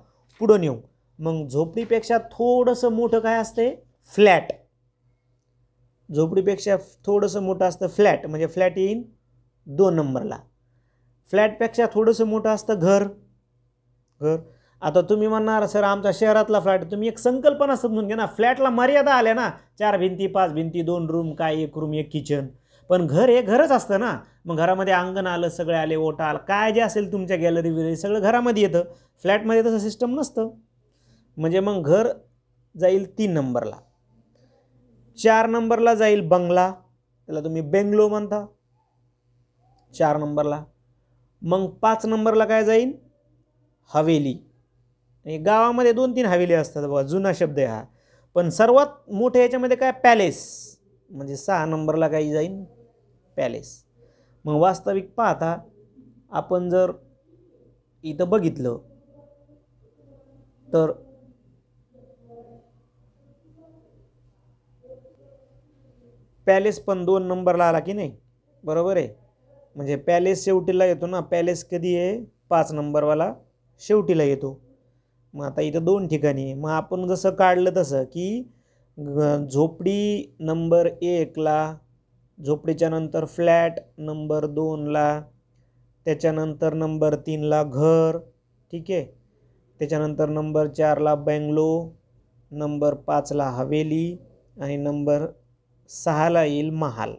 Speaker 1: पुढं नेऊ. मग झोपडीपेक्षा थोडंसं मोठं काय असते? फ्लॅट. झोपडीपेक्षा थोडंसं मोठं असतं फ्लॅट, म्हणजे फ्लॅट येईन 2 नंबरला. फ्लॅटपेक्षा थोडंसं मोठं असतं घर. आता तुम्ही म्हणणार सर आमचा शहरातला फ्लॅट. तुम्ही एक संकल्पना समजून घ्या ना, फ्लॅटला मर्यादा आल्या ना, 4 भिंती 5 भिंती, 2 रूम, काय 1 रूम 1 किचन. पण घर हे घरच असतं ना. मग घरामध्ये अंगण आलं, सगळे आले, ओटा आला, काय जे असेल तुमच्या गॅलरी वगैरे सगळं घरामध्ये येतं. फ्लॅटमध्ये तसं सिस्टम नसतं. म्हणजे मग घर जाईल 3 नंबरला. 4 नंबरला जाईल बंगला, त्याला तुम्ही बेंगलो म्हणता 4 नंबरला. मग 5 नंबरला काय जाईल? हवेली. गावामध्ये 2-3 हवेली असतात बघा, जुना शब्द आहे हा. पण सर्वात मोठ्या याच्यामध्ये काय? पॅलेस. म्हणजे 6 नंबरला काही जाईल? पॅलेस. मग वास्तविक पाहता आपण जर इथं बघितलं तर पॅलेस पण 2 नंबरला आला की नाही? बरोबर आहे. म्हणजे पॅलेस शेवटीला येतो ना. पॅलेस कधी आहे? 5 नंबरवाला शेवटीला येतो. मग आता इथं 2 ठिकाणी आहे. मग आपण जसं काढलं तसं की झोपडी नंबर 1ला, झोपडीच्या नंतर फ्लॅट नंबर 2ला, त्याच्यानंतर नंबर 3ला घर. ठीक आहे. त्याच्यानंतर नंबर 4ला बेंगलो, नंबर 5ला हवेली आणि नंबर 6ला येईल महाल,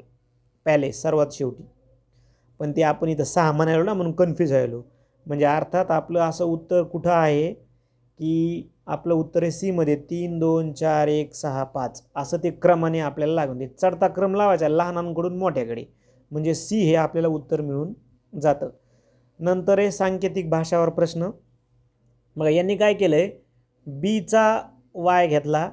Speaker 1: पॅलेस सर्वात शेवटी. पण ते आपण इथं 6 म्हणालो ना, म्हणून कन्फ्यूज व्हायलो. म्हणजे अर्थात आपलं असं उत्तर कुठं आहे की आपलं उत्तर आहे सी मध्ये. 3 2 4 1 6 5 असं ते क्रमाने आपल्याला लागून दे. चढता क्रम लावायचा लहानांकडून मोठ्याकडे, म्हणजे सी हे आपल्याला उत्तर मिळून जातं. नंतर आहे सांकेतिक भाषावर प्रश्न. बघा यांनी काय केलं आहे, बीचा वाय घेतला,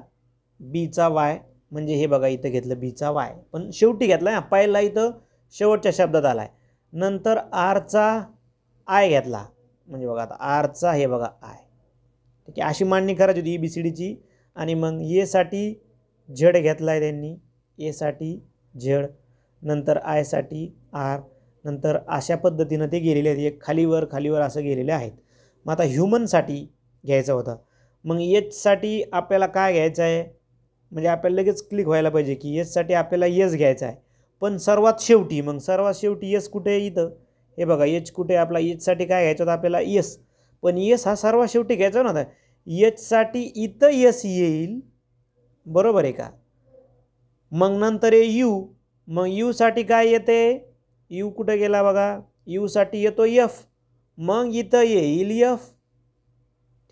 Speaker 1: बीचा वाय म्हणजे हे बघा इथं घेतलं बीचा वाय, पण शेवटी घेतला ना, पहिला इथं शेवटच्या शब्दात आला आहे. नंतर आरचा आय घेतला, म्हणजे बघा आता आरचा हे बघा आय. ठीक आहे, अशी मांडणी करायची होती ABCDची. आणि मग एसाठी झेड घेतला आहे त्यांनी, एसाठी झेड, नंतर आयसाठी आर, नंतर अशा पद्धतीनं ते गेलेले आहेत, एक खालीवर खालीवर असं गेलेले आहेत. मग आता ह्युमनसाठी घ्यायचा होता. मग एचसाठी आपल्याला काय घ्यायचं आहे, म्हणजे आपल्याला लगेच क्लिक व्हायला पाहिजे की एचसाठी आपल्याला एस घ्यायचा आहे, पण सर्वात शेवटी. मग सर्वात शेवटी एस कुठे आहे, इथं हे बघा एच कुठे आहे आपला. एचसाठी काय घ्यायचं होतं आपल्याला एस, पण एस हा सर्वात शेवटी घ्यायचा नव्हता. एचसाठी इथं एस येईल, बरोबर आहे का. मग नंतर आहे यू, मग यूसाठी काय येते, यू कुठे गेला बघा, यूसाठी येतो एफ, मग इथं येईल एफ.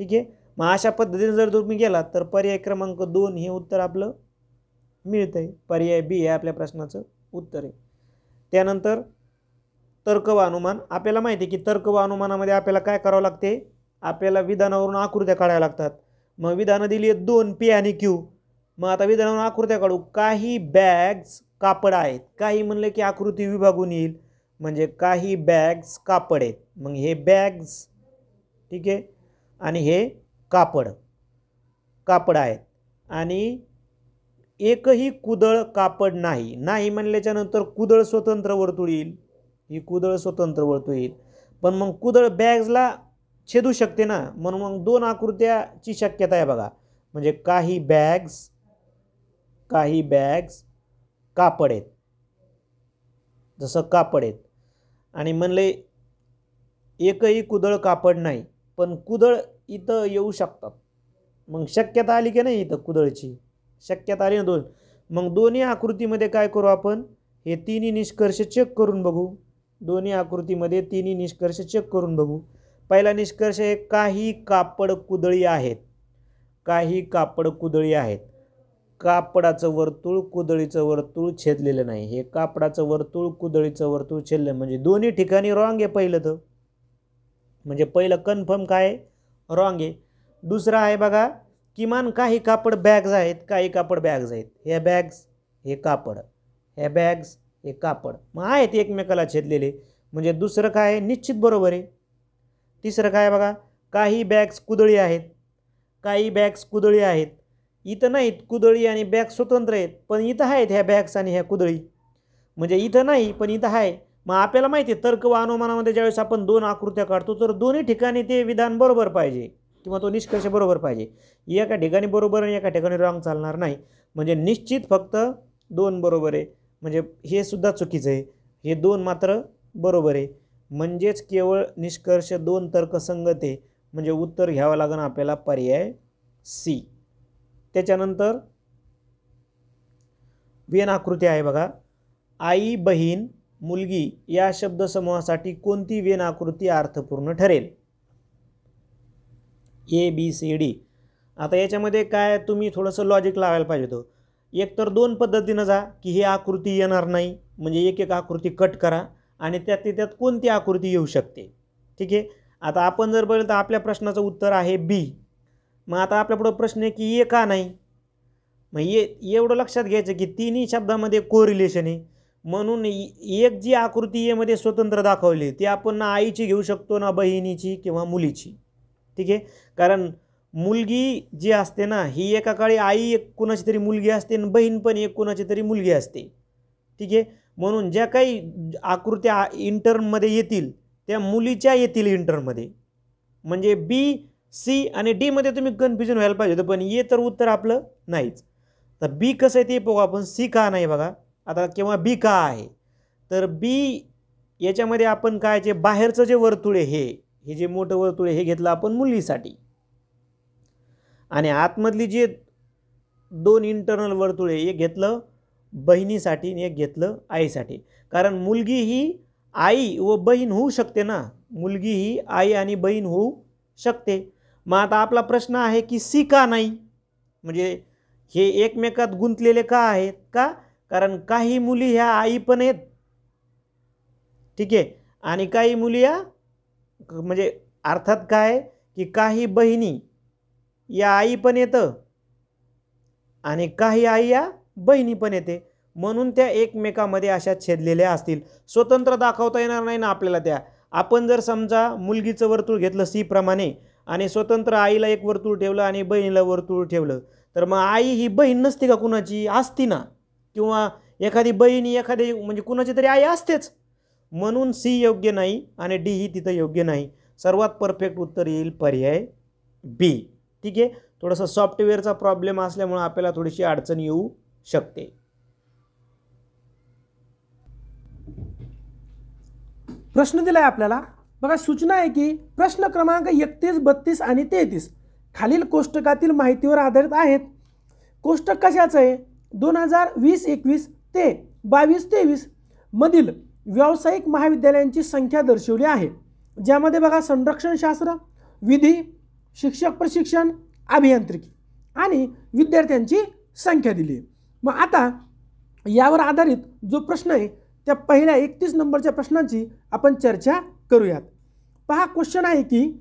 Speaker 1: ठीक आहे, मग अशा पद्धतीने जर तुम्ही गेलात तर पर्याय क्रमांक 2 हे उत्तर आपलं मिळतं आहे. पर्याय बी आहे आपल्या प्रश्नाचं उत्तर आहे. त्यानंतर तर्क व अनुमान. आपल्याला माहिती आहे की तर्क व अनुमानामध्ये आपल्याला काय करावं लागते, आपल्याला विधानावरून आकृत्या काढाव्या लागतात. मग विधानं दिली आहेत 2 पी आणि क्यू. मग आता विधानावरून आकृत्या काढू. काही बॅग्स कापड आहेत, काही म्हणले की आकृती विभागून येईल, म्हणजे काही बॅग्स कापड आहेत. मग हे बॅग्स, ठीक आहे, आणि हे कापड आहेत. आणि एकही कुदळ कापड नाही, नाही म्हणल्याच्या नंतर कुदळ स्वतंत्र वर्तुळ येईल, ही कुदळ स्वतंत्र वर्तुळ येईल. पण मग कुदळ बॅग्सला छेदू शकते ना, म्हणून मग 2 आकृत्याची शक्यता आहे बघा. म्हणजे काही बॅग्स कापड आहेत, जसं कापड आहेत. आणि म्हणले एकही कुदळ कापड नाही, पण कुदळ इथं येऊ शकतात. मग शक्यता आली की नाही, इथं कुदळची शक्यता आली ना 2. मग दोन्ही आकृतीमध्ये काय करू आपण, हे तिन्ही निष्कर्ष चेक करून बघू. दोन्ही आकृतीमध्ये तिन्ही निष्कर्ष चेक करून बघू. पहिला निष्कर्ष आहे काही कापड कुदळी आहेत, काही कापड कुदळी आहेत. कापडाचं वर्तुळ कुदळीचं वर्तुळ छेदलेलं नाही. हे कापडाचं वर्तुळ कुदळीचं वर्तुळ छेदलं, म्हणजे दोन्ही ठिकाणी रॉंग आहे पहिलं तर. म्हणजे पहिलं कन्फर्म काय रॉंग आहे. दुसरा आहे बघा, किमान काही कापड बॅग्स आहेत, काही कापड बॅग्स आहेत. ह्या बॅग्स हे कापड, ह्या बॅग्स हे कापड, मग आहेत एकमेकाला छेदलेले, म्हणजे दुसरं काय आहे निश्चित बरोबर आहे. तिसरं काय बघा, काही बॅग्स कुदळी आहेत, काही बॅग्स कुदळी आहेत. इथं नाहीत कुदळी आणि बॅग स्वतंत्र आहेत, पण इथं आहेत ह्या बॅग्स आणि ह्या कुदळी, म्हणजे इथं नाही पण इथं आहे. मग आपल्याला माहिती आहे तर्क व अनुमानामध्ये ज्यावेळेस आपण 2 आकृत्या काढतो तर दोन्ही ठिकाणी ते विधान बरोबर पाहिजे किंवा तो निष्कर्ष बरोबर पाहिजे. एका ठिकाणी बरोबर आणि एका ठिकाणी रॉंग चालणार नाही. म्हणजे निश्चित फक्त 2 बरोबर आहे, म्हणजे हे सुद्धा चुकीचं आहे, हे 2 मात्र बरोबर आहे. म्हणजेच केवळ निष्कर्ष 2 तर्कसंगत आहे, म्हणजे उत्तर घ्यावं लागेल आपल्याला पर्याय सी. त्याच्यानंतर वेन आकृती आहे बघा. आई, बहीण, मुलगी या शब्दसमूहासाठी कोणती वेन आकृती अर्थपूर्ण ठरेल. ABCD. आता याच्यामध्ये काय तुम्ही थोडंसं लॉजिक लावायला पाहिजे होतं. एक तर 2 पद्धतीनं जा की ही आकृती येणार नाही, म्हणजे एक एक आकृती कट करा आणि त्यात कोणती आकृती येऊ शकते. ठीक आहे, आता आपण जर बघितलं तर आपल्या प्रश्नाचं उत्तर आहे बी. मग आता आपल्यापुढं प्रश्न आहे की ए का नाही. मग एवढं लक्षात घ्यायचं की तिन्ही शब्दामध्ये कोरिलेशन आहे, म्हणून एक जी आकृती एमध्ये स्वतंत्र दाखवली ती आपण ना आईची घेऊ शकतो ना बहिणीची किंवा मुलीची. ठीक आहे, कारण मुलगी जी असते ना ही एका काळी आई एक कुणाची तरी मुलगी असते आणि बहीण पण एक कुणाची तरी मुलगी असते. ठीक आहे, म्हणून ज्या काही आकृत्या इंटरमध्ये येतील त्या मुलीच्या येतील इंटरमध्ये. म्हणजे बी, सी आणि डी मध्ये तुम्ही कन्फ्युजन व्हायला पाहिजे होतं, पण ए तर उत्तर आपलं नाहीच. तर बी कसं आहे ते बघू आपण. सी का नाही बघा आता, किंवा बी का आहे. तर बी याच्यामध्ये आपण काय जे बाहेरचं जे वर्तुळ आहे हे जे मोठं वर्तुळ आहे हे घेतलं आपण मुलीसाठी, आणि आतमधली जे 2 इंटरनल वर्तुळ आहे एक घेतलं बहिणीसाठी आणि एक घेतलं आईसाठी. कारण मुलगी ही आई व बहीण होऊ शकते ना, मुलगी ही आई आणि बहीण होऊ शकते. मग आता आपला प्रश्न आहे की सी का नाही, म्हणजे हे एकमेकात गुंतलेले का आहेत का, कारण काही मुली ह्या आई पण आहेत. ठीक आहे, आणि काही मुली या म्हणजे अर्थात काय की काही बहिणी या आई पण येतं आणि काही आई या बहिणी पण येते, म्हणून त्या एकमेकामध्ये अशा छेदलेल्या असतील. स्वतंत्र दाखवता येणार नाही ना आपल्याला त्या. आपण जर समजा मुलगीचं वर्तुळ घेतलं सी प्रमाणे आणि स्वतंत्र आईला एक वर्तुळ ठेवलं आणि बहिणीला वर्तुळ ठेवलं, तर मग आई ही बहीण नसते का कुणाची? असती ना. किंवा एखादी बहिणी एखादी म्हणजे कुणाची तरी आई असतेच. म्हणून सी योग्य नाही आणि डी ही तिथं योग्य नाही. सर्वात परफेक्ट उत्तर येईल पर्याय बी. ठीक आहे. थोडंसं सॉफ्टवेअरचा प्रॉब्लेम असल्यामुळे आपल्याला थोडीशी अडचण येऊ शकते.
Speaker 2: प्रश्न दिलाय आपल्याला बघा. सूचना आहे की प्रश्न क्रमांक 31, 32 आणि 33 खालील कोष्टकातील माहितीवर आधारित आहेत. कोष्टक कशाचं आहे? 2020-21 ते 22-23 मधील व्यावसायिक महाविद्यालयांची संख्या दर्शवली आहे, ज्यामध्ये बघा संरक्षणशास्त्र, विधी, शिक्षक प्रशिक्षण, अभियांत्रिकी आणि विद्यार्थ्यांची संख्या दिली आहे. मग आता यावर आधारित जो प्रश्न आहे त्या पहिल्या 31 नंबरच्या प्रश्नाची आपण चर्चा करूयात. पहा, क्वेश्चन आहे की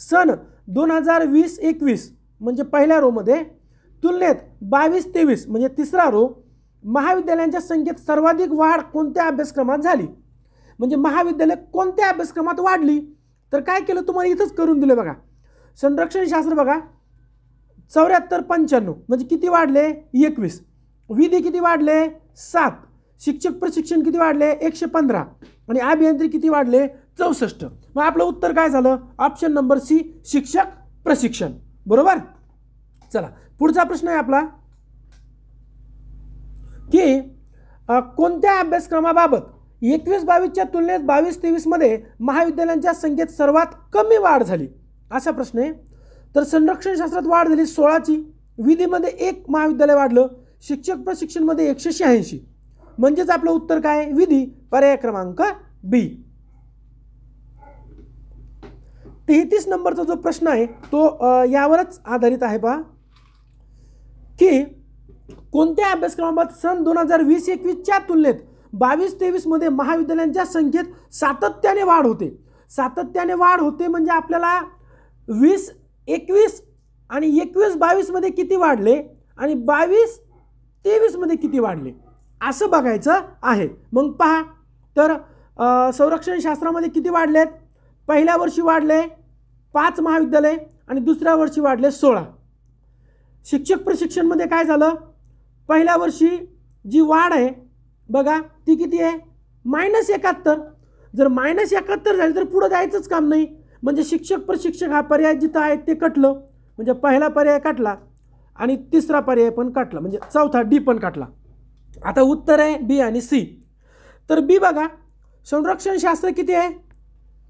Speaker 2: सन 2020-21 म्हणजे पहिल्या रोमध्ये तुलनेत 22-23 म्हणजे तिसरा रो महाविद्यालयांच्या संख्येत सर्वाधिक वाढ कोणत्या अभ्यासक्रमात झाली? म्हणजे महाविद्यालय कोणत्या अभ्यासक्रमात वाढली? तर काय केलं तुम्हाला इथंच करून दिलं बघा. संरक्षणशास्त्र बघा 74-95 म्हणजे किती वाढले? 21. विधी किती वाढले? 7. शिक्षक प्रशिक्षण किती वाढले? 115. आणि अभियांत्रिकी किती वाढले? 64. मग आपलं उत्तर काय झालं? ऑप्शन नंबर सी, शिक्षक प्रशिक्षण. बरोबर. चला पुढचा प्रश्न आहे आपला की कोणत्या अभ्यासक्रमाबाबत 21-22च्या तुलनेत 22-23 मध्ये महाविद्यालयांच्या संख्येत सर्वात कमी वाढ झाली? असा प्रश्न आहे. तर संरक्षणशास्त्रात वाढ झाली 16ची, विधीमध्ये 1 महाविद्यालय वाढलं, शिक्षक प्रशिक्षणमध्ये 186. म्हणजेच आपलं उत्तर काय? विधी, पर्याय क्रमांक बी. 33 नंबरचा जो प्रश्न आहे तो यावरच आधारित आहे पहा की कोणत्या अभ्यासक्रमाबाबत सन 2020-21च्या तुलनेत 22-23 मध्ये महाविद्यालयांच्या संख्येत सातत्याने वाढ होते? सातत्याने वाढ होते म्हणजे आपल्याला 20-21 आणि 21-22 मध्ये किती वाढले आणि 22-23 मध्ये किती वाढले असं बघायचं आहे. मग पहा, तर संरक्षणशास्त्रामध्ये किती वाढलेत? पहिल्या वर्षी वाढले 5 महाविद्यालय आणि दुसऱ्या वर्षी वाढले 16. शिक्षक प्रशिक्षणमध्ये काय झालं? पहिल्या वर्षी जी वाढ आहे बघा ती किती आहे? -71. जर -71 झाली तर पुढं जायचंच काम नाही. म्हणजे शिक्षक प्रशिक्षक हा पर्याय जिथं आहे ते कटलं. म्हणजे पहिला पर्याय कटला आणि तिसरा पर्याय पण कटला, म्हणजे चौथा डी पण कटला. आता उत्तर आहे बी आणि सी. तर बी बघा, संरक्षणशास्त्र किती आहे?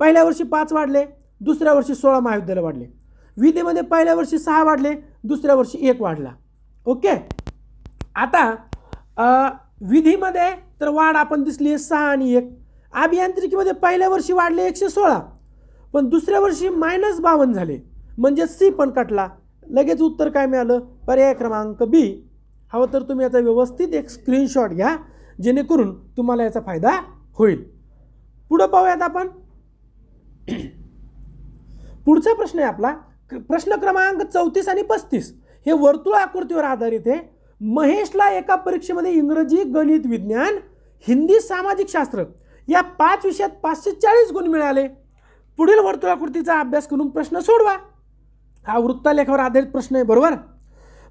Speaker 2: पहिल्या वर्षी 5 वाढले, दुसऱ्या वर्षी 16 महाविद्यालय वाढले. विधीमध्ये पहिल्या वर्षी 6 वाढले, दुसऱ्या वर्षी 1 वाढला. ओके. आता विधीमध्ये तर वाढ आपण दिसली आहे 6 आणि 1. अभियांत्रिकीमध्ये पहिल्या वर्षी वाढले 116, पण दुसऱ्या वर्षी -52 झाले, म्हणजे सी पण कटला. लगेच उत्तर काय मिळालं? पर्याय क्रमांक बी. हवं तर तुम्ही याचा व्यवस्थित एक स्क्रीनशॉट घ्या जेणेकरून तुम्हाला याचा फायदा होईल. पुढे पाहूयात आपण. पुढचा प्रश्न आहे आपला प्रश्न क्रमांक 34 आणि 35 हे वर्तुळ आकृतीवर आधारित आहे. महेशला एका परीक्षेमध्ये इंग्रजी, गणित, विज्ञान, हिंदी, सामाजिक शास्त्र या 5 विषयात 540 गुण मिळाले. पुढील वर्तुळाकृतीचा अभ्यास करून प्रश्न सोडवा. हा वृत्तालेखावर आधारित प्रश्न आहे. बरोबर.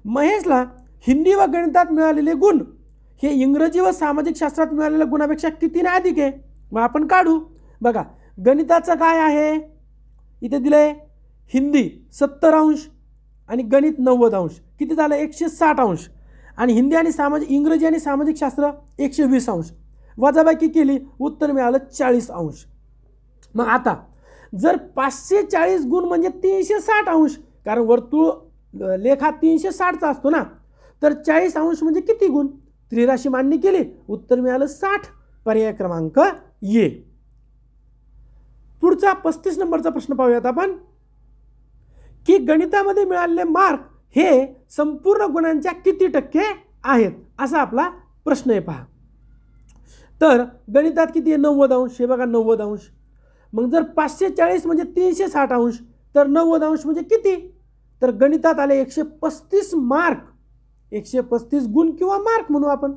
Speaker 2: महेशला हिंदी व गणितात मिळालेले गुण हे इंग्रजी व सामाजिक शास्त्रात मिळालेल्या गुणापेक्षा कितीने अधिक आहे? मग आपण काढू. बघा, गणिताचं काय आहे? इथे दिलंय हिंदी 70 अंश आणि गणित 90 अंश. किती झालं? 160 अंश. आणि हिंदी आणि इंग्रजी आणि सामाजिक शास्त्र 120 अंश. वजाबाकी केली, उत्तर मिळालं 40 अंश. मग आता जर 540 गुण म्हणजे 360 अंश, कारण वर्तुळ लेखा 360चा असतो ना, तर 40 अंश म्हणजे किती गुण? त्रिराशी मांडणी केली, उत्तर मिळालं 60. पर्याय क्रमांक ए. पुढचा 35 नंबरचा प्रश्न पाहूयात आपण की गणितामध्ये मिळालेले मार्क हे संपूर्ण गुणांच्या किती टक्के आहेत? असा आपला प्रश्न आहे. पहा, तर गणितात किती आहे? 90 अंश. हे बघा 90 अंश. मग जर 540 म्हणजे 360 अंश, तर 90 अंश म्हणजे किती? तर गणितात आले 135 मार्क. 135 गुण किंवा मार्क म्हणू आपण.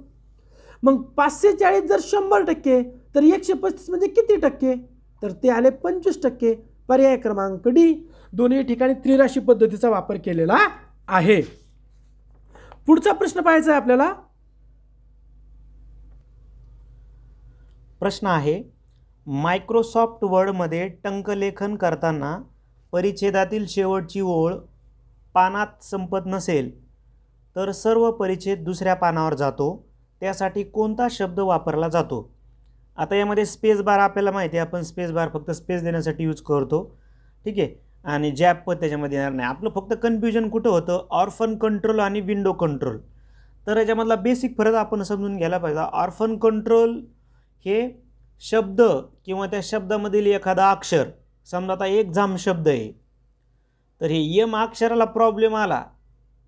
Speaker 2: मग 540 जर 100% तर 135 म्हणजे किती टक्के, तर ते आले 25%. पर्याय क्रमांक डी. दोन्ही ठिकाणी त्रिराशी पद्धतीचा वापर केलेला आहे. पुढचा प्रश्न पाहायचा आहे आपल्याला.
Speaker 1: प्रश्न आहे, मायक्रोसॉफ्ट वर्डमध्ये टंकलेखन करताना परिच्छेदातील शेवटची ओळ पानात संपत नसेल तर सर्व परिच्छेद दुसऱ्या पानावर जातो, त्यासाठी कोणता शब्द वापरला जातो. आता यामध्ये स्पेस बार आपल्याला माहिती आहे, आपण स्पेस बार फक्त स्पेस देण्यासाठी यूज करतो, ठीक आहे. आणि जॅब पण त्याच्यामध्ये येणार नाही. आपलं फक्त कन्फ्युजन कुठं होतं, ऑर्फन कंट्रोल आणि विंडो कंट्रोल. तर याच्यामधला बेसिक फरक आपण समजून घ्यायला पाहिजे. ऑर्फन कंट्रोल हे शब्द किंवा त्या शब्दामधील एखादा अक्षर, समजा आता एक जाम शब्द आहे, तर हे यम अक्षराला प्रॉब्लेम आला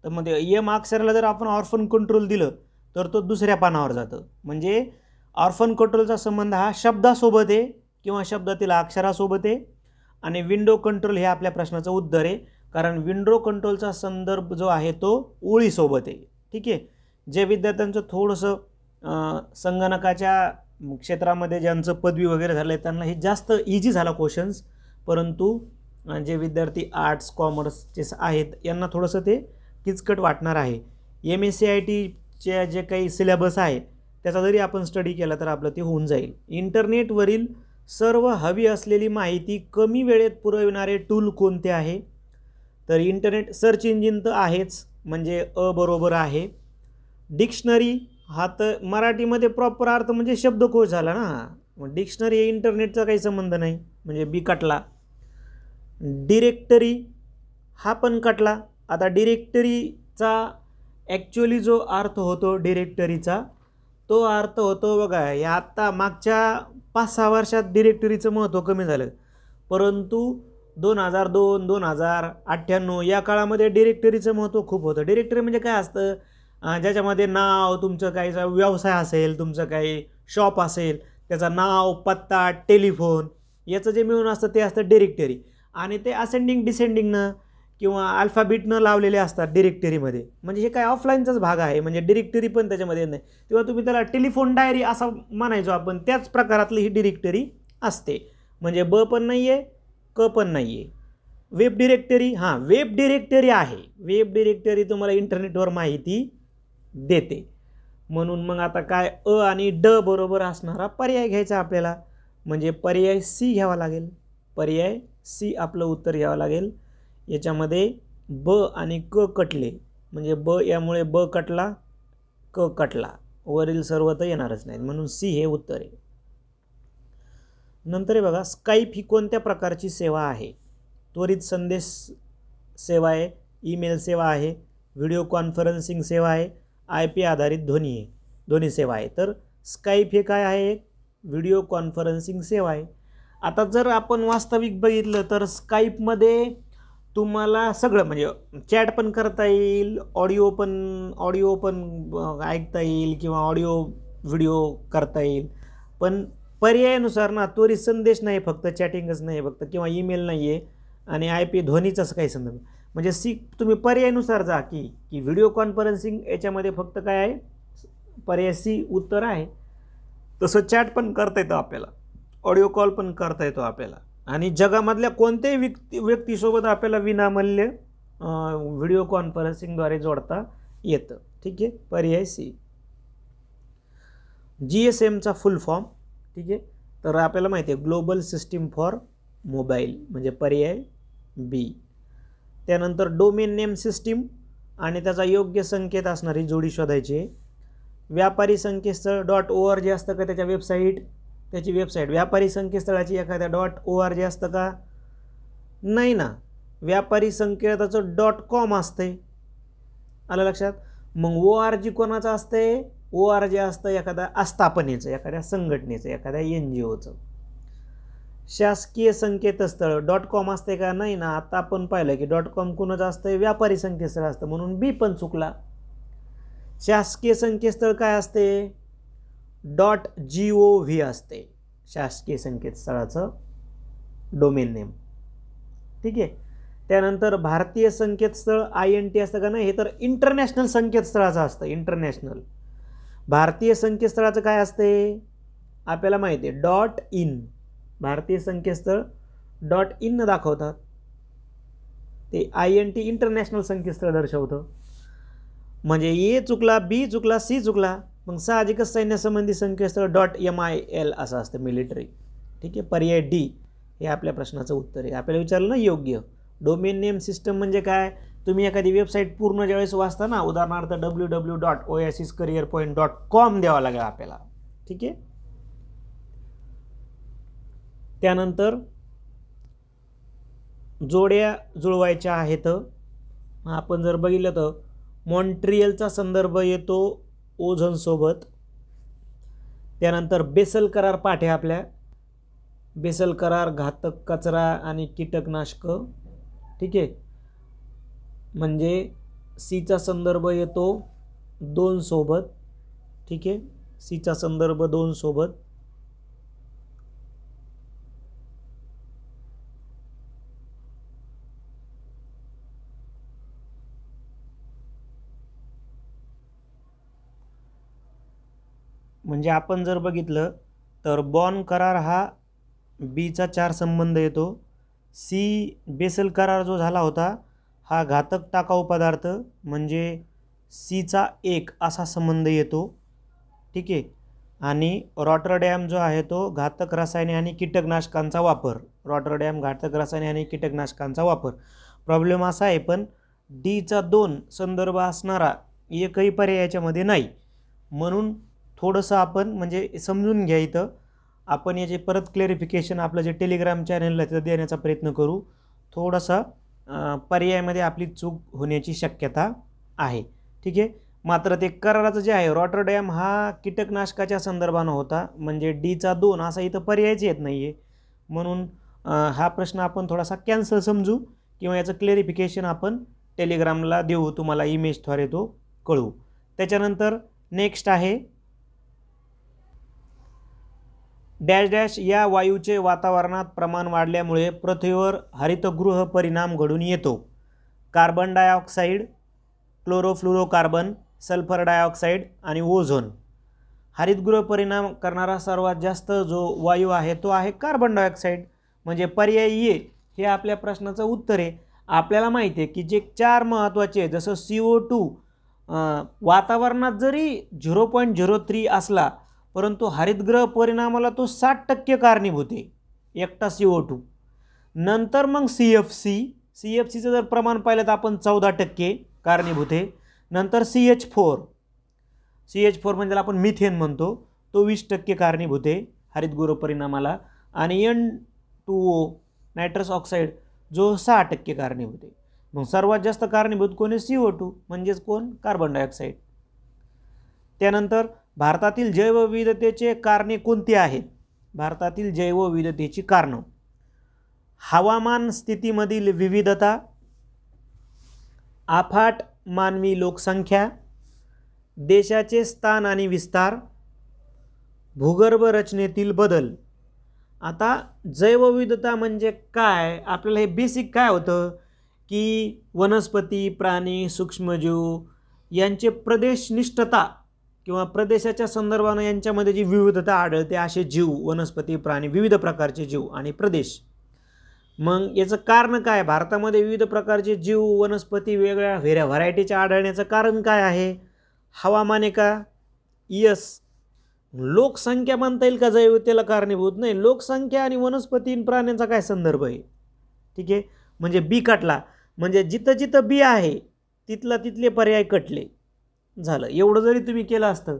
Speaker 1: तर मग यम अक्षराला जर आपण ऑर्फन कंट्रोल दिलं तर तो दुसऱ्या पानावर जातं. म्हणजे ऑर्फन कंट्रोलचा संबंध हा शब्दासोबत आहे किंवा शब्दातील अक्षरासोबत आहे. आणि विंडो कंट्रोल हे आपल्या प्रश्नाचं उत्तर आहे, कारण विंडो कंट्रोलचा संदर्भ जो आहे तो ओळीसोबत आहे, ठीक आहे. जे विद्यार्थ्यांचं थोडंसं संगणकाच्या क्षेत्रामध्ये ज्यांचं पदवी वगैरे झालं आहे त्यांना हे जास्त इझी झाला क्वेश्चन्स, परंतु जे विद्यार्थी आर्ट्स कॉमर्सचे आहेत यांना थोडंसं ते किचकट वाटणार आहे. MSCITचे जे काही सिलेबस आहे त्याचा जरी आपण स्टडी केला तर आपलं ते होऊन जाईल. इंटरनेटवरील सर्व हवी असलेली माहिती कमी वेळेत पुरविणारे टूल कोणते आहे, तर इंटरनेट सर्च इंजिन तर आहेच, म्हणजे अ बरोबर आहे. डिक्शनरी हा तर मराठीमध्ये प्रॉपर अर्थ म्हणजे शब्दकोश झाला ना, मग डिक्शनरी हे इंटरनेटचा काही संबंध नाही, म्हणजे बी कटला. डिरेक्टरी हा पण कटला. आता डिरेक्टरीचा ॲक्च्युअली जो अर्थ होतो डिरेक्टरीचा तो अर्थ होतो बघा, या आत्ता मागच्या 5-6 वर्षात डिरेक्टरीचं महत्त्व कमी झालं, परंतु 2002, 2098 या काळामध्ये डिरेक्टरीचं महत्त्व खूप होतं. डिरेक्टरी म्हणजे काय असतं, ज्याच्यामध्ये नाव, तुमचं काही व्यवसाय असेल, तुमचं काही शॉप असेल, त्याचं नाव, पत्ता, टेलिफोन याचं जे मिळून असतं ते असतं डिरेक्टरी. आणि ते असेंडिंग डिसेंडिंगनं किंवा अल्फाबेटनं लावलेले असतात डिरेक्टरीमध्ये. म्हणजे हे काय ऑफलाईनचाच भाग आहे, म्हणजे डिरेक्टरी पण त्याच्यामध्ये नाही. तेव्हा तुम्ही त्याला टेलिफोन डायरी असं म्हणायचो आपण, त्याच प्रकारातली ही डिरेक्टरी असते. म्हणजे ब पण नाही आहे, क पण नाही आहे. वेब डिरेक्टरी, हां वेब डिरेक्टरी आहे. वेब डिरेक्टरी तुम्हाला इंटरनेटवर माहिती देते. म्हणून मग आता काय अ आणि ड बरोबर असणारा पर्याय घ्यायचा आपल्याला, म्हणजे पर्याय सी घ्यावा लागेल. पर्याय सी आपलं उत्तर घ्यावं लागेल. याच्यामध्ये ब आणि क कटले, म्हणजे ब यामुळे ब कटला, क कटला, वरील सर्व तर येणारच नाहीत, म्हणून सी हे उत्तर आहे. नंतर हे बघा, स्काईप ही कोणत्या प्रकारची सेवा आहे. त्वरित संदेश सेवा आहे, ईमेल सेवा आहे, व्हिडिओ कॉन्फरन्सिंग सेवा आहे, IP आधारित ध्वनी सेवा आहे. तर स्काईप हे काय आहे, एक व्हिडिओ कॉन्फरन्सिंग सेवा आहे. आता जर आपण वास्तविक बघितलं तर स्काईपमध्ये तुम्हाला सगळं म्हणजे चॅट पण करता येईल, ऑडिओ पण ऐकता येईल किंवा ऑडिओ व्हिडिओ करता येईल, पण पर्यायानुसार ना. त्वरित संदेश नाही, फक्त चॅटिंगच नाही फक्त, किंवा ईमेल नाही आहे, आणि IP ध्वनीचाच काही संदर्भ. म्हणजे सी तुम्ही पर्यायानुसार जा की व्हिडिओ कॉन्फरन्सिंग याच्यामध्ये फक्त काय आहे, पर्याय सी उत्तर आहे. तसं चॅट पण करता येतं आपल्याला, ऑडिओ कॉल पण करता येतो आपल्याला, आणि जगामधल्या कोणत्याही व्यक्तीसोबत आपल्याला विनामूल्य व्हिडिओ कॉन्फरन्सिंगद्वारे जोडता येतं, ठीक आहे. पर्याय सी. GSMचा फुल फॉर्म, ठीक आहे, तर आपल्याला माहिती आहे ग्लोबल सिस्टीम फॉर मोबाईल, म्हणजे पर्याय बी. त्यानंतर डोमेन नेम सिस्टीम आणि त्याचा योग्य संकेत असणारी जोडी शोधायची. व्यापारी संकेतस्थळ .org असतं का त्याच्या वेबसाईट, त्याची वेबसाईट व्यापारी संकेतस्थळाची एखाद्या .org असतं का, नाही ना. व्यापारी संकेताचं .com असते, आलं लक्षात. मग ORG कोणाचं असते, ORG असतं एखाद्या आस्थापनेचं, एखाद्या संघटनेचं, एखाद्या NGOचं. शासकीय संकेतस्थळ .com असते का, नाही ना. आता आपण पाहिलं की .com कोणाचं असतं, व्यापारी संकेतस्थळ असतं, म्हणून बी पण चुकला. शासकीय संकेतस्थळ काय असते, .gov असते शासकीय संकेतस्थळाचं डोमेन नेम, ठीक आहे. त्यानंतर भारतीय संकेतस्थळ INT असतं का नाही, हे तर इंटरनॅशनल संकेतस्थळाचं असतं. इंटरनॅशनल भारतीय संकेतस्थळाचं काय असते आपल्याला माहिती आहे, .in. भारतीय संकेतस्थळ .in दाखवतात. ते INT इंटरनॅशनल संकेतस्थळ दर्शवतं. म्हणजे A चुकला, B चुकला, C चुकला, मग साहजिकच सैन्यासंबंधी संकेतस्थळ .mil असं असतं, मिलिटरी. ठीक आहे, पर्याय D हे आपल्या प्रश्नाचं उत्तर आहे. आपल्याला विचारलं ना योग्य. डोमेन नेम सिस्टम म्हणजे काय, तुम्ही एखादी वेबसाईट पूर्ण ज्यावेळेस वाचता ना, उदाहरणार्थ www.oasiscareerpoint.com द्यावा लागेल आपल्याला. ठीक आहे. त्यानंतर जोड्या जुळवायच्या आहेत. आपण जर बघितलं तर मॉन्ट्रियलचा संदर्भ येतो ओझोन सोबत. त्यानंतर बेसल करार पाठ आहे आपल्या. बेसल करार घातक कचरा आणि कीटकनाशक. ठीक आहे, म्हणजे सीचा संदर्भ येतो 2 सोबत. ठीक आहे, सीचा संदर्भ 2 सोबत. म्हणजे आपण जर बघितलं तर बॉन करार हा बीचा 4 संबंध येतो. सी बेसल करार जो झाला होता हा घातक टाकाऊ पदार्थ म्हणजे सीचा 1 असा संबंध येतो. ठीक आहे, आणि रॉटरडॅम जो आहे तो घातक रसायने आणि कीटकनाशकांचा वापर. रॉटरडॅम घातक रसायने आणि कीटकनाशकांचा वापर. प्रॉब्लेम असा आहे पण डीचा 2 संदर्भ असणारा एकही पर्याय याच्यामध्ये नाही. म्हणून थोडंसं आपण म्हणजे समजून घ्या. इथं आपण याचे परत क्लॅरिफिकेशन आपलं जे टेलिग्राम चॅनलला तिथं देण्याचा प्रयत्न करू. थोडासा पर्यायामध्ये आपली चूक होण्याची शक्यता आहे. ठीक आहे, मात्र ते कराराचं जे आहे रॉटरडॅम हा कीटकनाशकाच्या संदर्भानं होता, म्हणजे डीचा 2 असा इथं पर्यायच येत नाही आहे. म्हणून हा प्रश्न आपण थोडासा कॅन्सल समजू किंवा याचं क्लॅरिफिकेशन आपण टेलिग्रामला देऊ, तुम्हाला इमेजद्वारे तो कळवू. त्याच्यानंतर नेक्स्ट आहे डॅश डॅश या वायूचे वातावरणात प्रमाण वाढल्यामुळे पृथ्वीवर हरितगृह परिणाम घडून येतो. Carbon dioxide, chlorofluorocarbon, sulphur dioxide आणि ओझोन. हरितगृह परिणाम करणारा सर्वात जास्त जो वायू आहे तो आहे कार्बन डायऑक्साईड. म्हणजे पर्याय ए हे आपल्या प्रश्नाचं उत्तर आहे. आपल्याला माहिती आहे की जे 4 महत्त्वाचे जसं CO2 वातावरणात जरी 0.03 असला परंतु हरितगृह परिणामाला तो 60% कारणीभूत आहे, एकटा CO2. नंतर मग CFCचं जर प्रमाण पाहिलं तर आपण 14% कारणीभूत आहे. नंतर CH4 म्हणजे आपण मिथेन म्हणतो, तो 20% कारणीभूत आहे हरितगृह परिणामाला. आणि N2O नायट्रस ऑक्साईड जो 6% कारणीभूत आहे. मग सर्वात जास्त कारणीभूत कोण आहे, CO2 म्हणजेच कोण, कार्बन डायऑक्साईड. त्यानंतर भारतातील जैवविविधतेचे कारणे कोणती आहेत. भारतातील जैवविविधतेची कारणं: हवामान स्थितीमधील विविधता, अफाट मानवी लोकसंख्या, देशाचे स्थान आणि विस्तार, भूगर्भ रचनेतील बदल. आता जैवविविधता म्हणजे काय, आपल्याला हे बेसिक काय होतं की वनस्पती, प्राणी, सूक्ष्मजीव यांचे प्रदेशनिष्ठता किंवा प्रदेशाच्या संदर्भाने यांच्यामध्ये जी विविधता आढळते असे जीव, वनस्पती, प्राणी, विविध प्रकारचे जीव आणि प्रदेश. मग याचं कारण काय, भारतामध्ये विविध प्रकारचे जीव, वनस्पती वेगळ्या व्हरायटीच्या आढळण्याचं कारण काय आहे, हवामान आहे का, यस. लोकसंख्या म्हणता येईल का जैवविविधतेला कारणीभूत, नाही. लोकसंख्या आणि वनस्पती आणि प्राण्यांचा काय संदर्भ आहे. ठीक आहे, म्हणजे बी कटला, म्हणजे जिथं जिथं बी आहे तिथले पर्याय कटले. झालं. एवढं जरी तुम्ही केलं असतं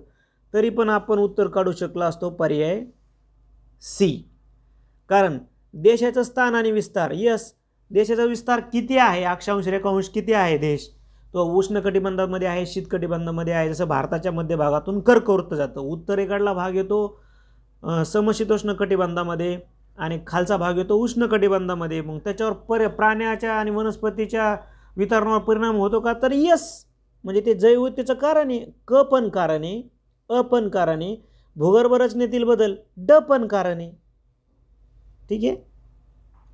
Speaker 1: तरी पण आपण उत्तर काढू शकलो असतो पर्याय सी. कारण देशाचं स्थान आणि विस्तार, यस. देशाचा विस्तार किती आहे, अक्षांश रेखांश किती आहे देश, तो उष्णकटिबंधामध्ये आहे, शीतकटिबंधामध्ये आहे. जसं भारताच्या मध्यभागातून कर्कवृत्त जातं, उत्तरेकडला भाग येतो समशीतोष्ण कटिबंधामध्ये आणि खालचा भाग येतो उष्णकटिबंधामध्ये. मग त्याच्यावर प्राण्याच्या आणि वनस्पतीच्या वितरणावर परिणाम होतो का, तर यस. म्हणजे ते जैवविविधतेचं कारण आहे, क पण कारण आहे, अ पण कारण आहे, भूगर्भ रचनेतील बदल ड पण कारण आहे. ठीक आहे,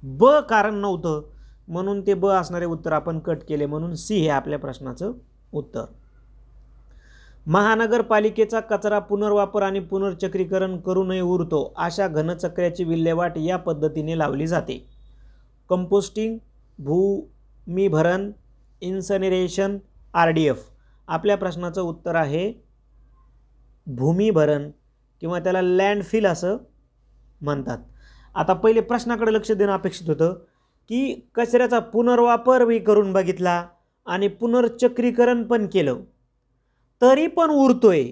Speaker 1: ब कारण नव्हतं. म्हणून ते ब असणारे उत्तर आपण कट केले, म्हणून सी हे आपल्या प्रश्नाचं उत्तर. महानगरपालिकेचा कचरा पुनर्वापर आणि पुनर्चक्रीकरण करूनही उरतो अशा घनचक्राची विल्हेवाट या पद्धतीने लावली जाते. कंपोस्टिंग, भूमिभरण, इन्सनरेशन, RDF. आपल्या प्रश्नाचं उत्तर आहे भूमिभरण किंवा त्याला लँडफिल असं म्हणतात. आता पहिले प्रश्नाकडे लक्ष देणं अपेक्षित होतं की कचऱ्याचा पुनर्वापरही करून बघितला आणि पुनर्चक्रीकरण पण केलं तरी पण उरतोय,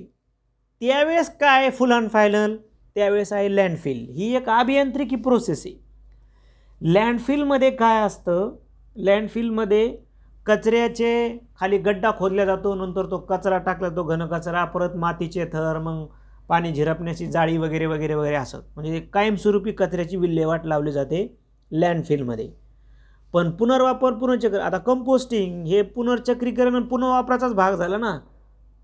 Speaker 1: त्यावेळेस काय फुल अँड फायनल, त्यावेळेस आहे लँडफिल. ही एक अभियांत्रिकी प्रोसेस आहे. लँडफिलमध्ये काय असतं, लँडफिलमध्ये कचऱ्याचे खाली गड्डा खोदला जातो, नंतर तो कचरा टाकला, तो घनकचरा, परत मातीचे थर, मग पाणी झिरपण्याची जाळी वगैरे वगैरे वगैरे असं, म्हणजे कायमस्वरूपी कचऱ्याची विल्हेवाट लावली जाते लँडफिलमध्ये. पण पुनर्वापर पुनर्चक्र, आता कंपोस्टिंग हे पुनर्चक्रीकरण आणि पुनर्वापराचाच भाग झाला ना.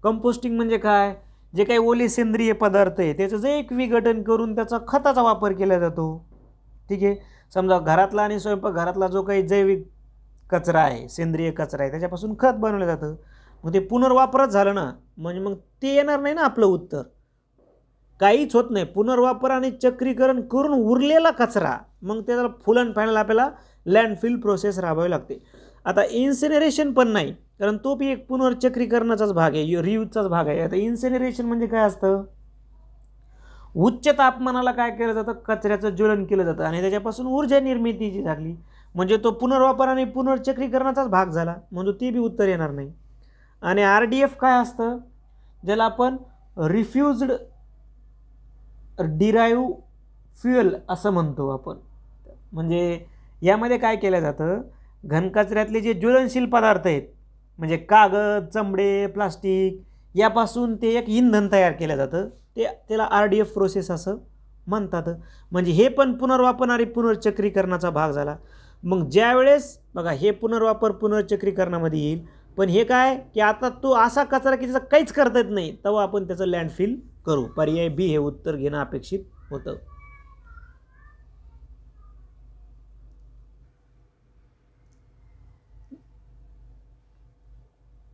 Speaker 1: कंपोस्टिंग म्हणजे काय, जे काही ओले सेंद्रिय पदार्थ आहे त्याचं जे एक विघटन करून त्याचा खताचा वापर केला जातो. ठीक आहे, समजा घरातला आणि स्वयंपाकघरातला जो काही जैविक कचरा आहे, सेंद्रिय कचरा आहे, त्याच्यापासून खत बनवलं जातं. मग ते पुनर्वापरच झालं ना, म्हणजे मग ते येणार नाही ना आपलं उत्तर. काहीच होत नाही, पुनर्वापर आणि चक्रीकरण करून उरलेला कचरा, मग त्याला फुल अँड फायनल आपल्याला लँडफिल प्रोसेस राबवावी लागते. आता इन्सिनरेशन पण नाही, कारण तो बी एक पुनर्चक्रीकरणाचाच भाग आहे, रियूजचाच भाग आहे. आता इन्सिनरेशन म्हणजे काय असतं, उच्च तापमानाला काय केलं जातं, कचऱ्याचं ज्वलन केलं जातं आणि त्याच्यापासून ऊर्जा निर्मितीची झाली, म्हणजे तो पुनर्वापर आणि पुनर्चक्रीकरणाचाच भाग झाला, म्हणजे ते बी उत्तर येणार नाही. आणि RDF काय असतं, ज्याला आपण रिफ्युज्ड डिराईव्ह फ्युएल असं म्हणतो आपण. म्हणजे यामध्ये काय केलं जातं, घनकचऱ्यातले जे ज्वलनशील पदार्थ आहेत, म्हणजे कागद, चमडे, प्लास्टिक, यापासून ते एक इंधन तयार केलं जातं, त्याला RDF प्रोसेस असं म्हणतात. म्हणजे हे पण पुनर्वापर आणि पुनर्चक्रीकरणाचा भाग झाला. मग ज्यावेळेस बघा हे पुनर्वापर पुनर्चक्रीकरणामध्ये येईल, पण हे काय की आता तो असा कचरा की त्याचा काहीच करता येत नाही, तेव्हा आपण त्याचं लँडफिल करू. पर्याय बी हे उत्तर घेणं अपेक्षित होतं.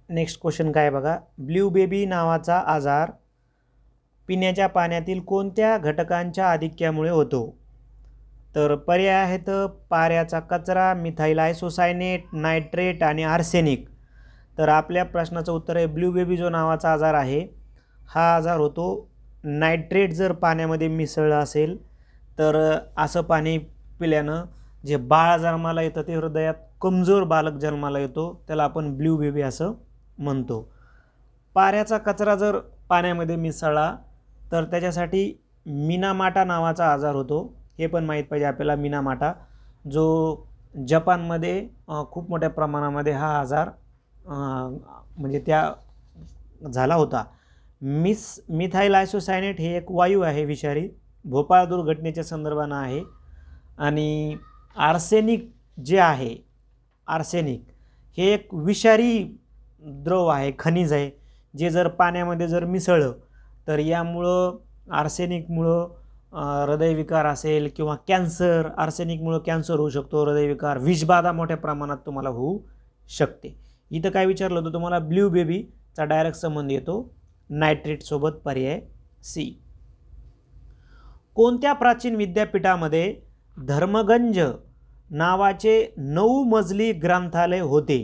Speaker 1: नेक्स्ट क्वेश्चन काय बघा, ब्ल्यू बेबी नावाचा आजार पिण्याच्या पाण्यातील कोणत्या घटकांच्या आधिक्यामुळे होतो. तर पर्याय आहेत पाऱ्याचा कचरा, मिथाइल आयसोसायनेट, नायट्रेट आणि आर्सेनिक. तर आपल्या प्रश्नाचं उत्तर आहे ब्ल्यू बेबी जो नावाचा आजार आहे, हा आजार होतो नायट्रेट जर पाण्यामध्ये मिसळलं असेल तर असं पाणी पिल्यानं जे बाळ जन्माला येतं ते हृदयात कमजोर बालक जन्माला येतो, त्याला आपण ब्ल्यू बेबी असं म्हणतो. पाऱ्याचा कचरा जर पाण्यामध्ये मिसळला तर त्याच्यासाठी मिनामाटा नावाचा आजार होतो. हे पण माहीत पाहिजे आपल्याला, मिनामाटा जो जपानमध्ये खूप मोठ्या प्रमाणामध्ये हा आजार म्हणजे त्या झाला होता. मिथाइल आयसोसायनेट हे एक वायू आहे विषारी, भोपाळ दुर्घटनेच्या संदर्भानं आहे. आणि आर्सेनिक जे आहे, आर्सेनिक हे एक विषारी द्रव आहे, खनिज आहे, जे जर पाण्यामध्ये जर मिसळलं तर यामुळं आर्सेनिकमुळं हृदयविकार असेल किंवा कॅन्सर, आर्सेनिकमुळं कॅन्सर होऊ शकतो, हृदयविकार, विषबाधा मोठ्या प्रमाणात तुम्हाला होऊ शकते. इथं काय विचारलं होतं तुम्हाला, ब्ल्यू बेबीचा डायरेक्ट संबंध येतो नायट्रेटसोबत. पर्याय सी. कोणत्या प्राचीन विद्यापीठामध्ये धर्मगंज नावाचे 9 मजली ग्रंथालय होते.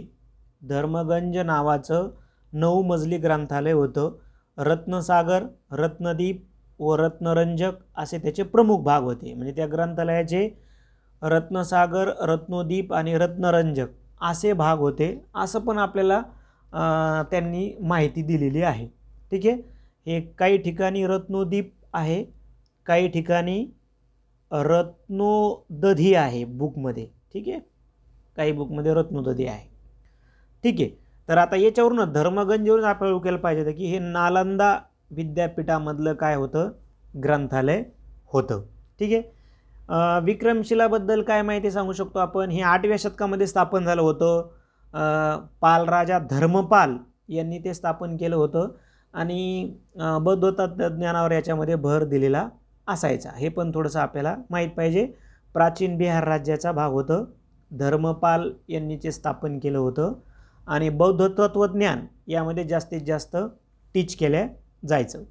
Speaker 1: धर्मगंज नावाचं 9 मजली ग्रंथालय होतं. रत्नसागर, रत्नदीप व रत्नरंजक असे त्याचे प्रमुख भाग होते. म्हणजे त्या ग्रंथालयाचे रत्नसागर, रत्नोदीप आणि रत्नरंजक असे भाग होते, असं पण आपल्याला त्यांनी माहिती दिलेली आहे. ठीक आहे, हे काही ठिकाणी रत्नोदीप आहे, काही ठिकाणी रत्नोदधी आहे बुकमध्ये. ठीक आहे, काही बुकमध्ये रत्नोदधी आहे. ठीक आहे, तर आता याच्यावरून धर्मगंजवरून आपल्याला उकेल पाहिजे की हे नालंदा विद्यापीठामधलं काय होतं, ग्रंथालय होतं. ठीक आहे, विक्रमशिलाबद्दल काय माहिती सांगू शकतो आपण. हे 8व्या शतकामध्ये स्थापन झालं होतं. पालराजा धर्मपाल यांनी ते स्थापन केलं होतं आणि बौद्ध तत्त्वज्ञानावर याच्यामध्ये भर दिलेला असायचा. हे पण थोडंसं आपल्याला माहीत पाहिजे. प्राचीन बिहार राज्याचा भाग होतं धर्मपाल यांनी ते स्थापन केलं होतं आणि बौद्ध तत्त्वज्ञान यामध्ये जास्तीत जास्त टीच केल्या जायचं.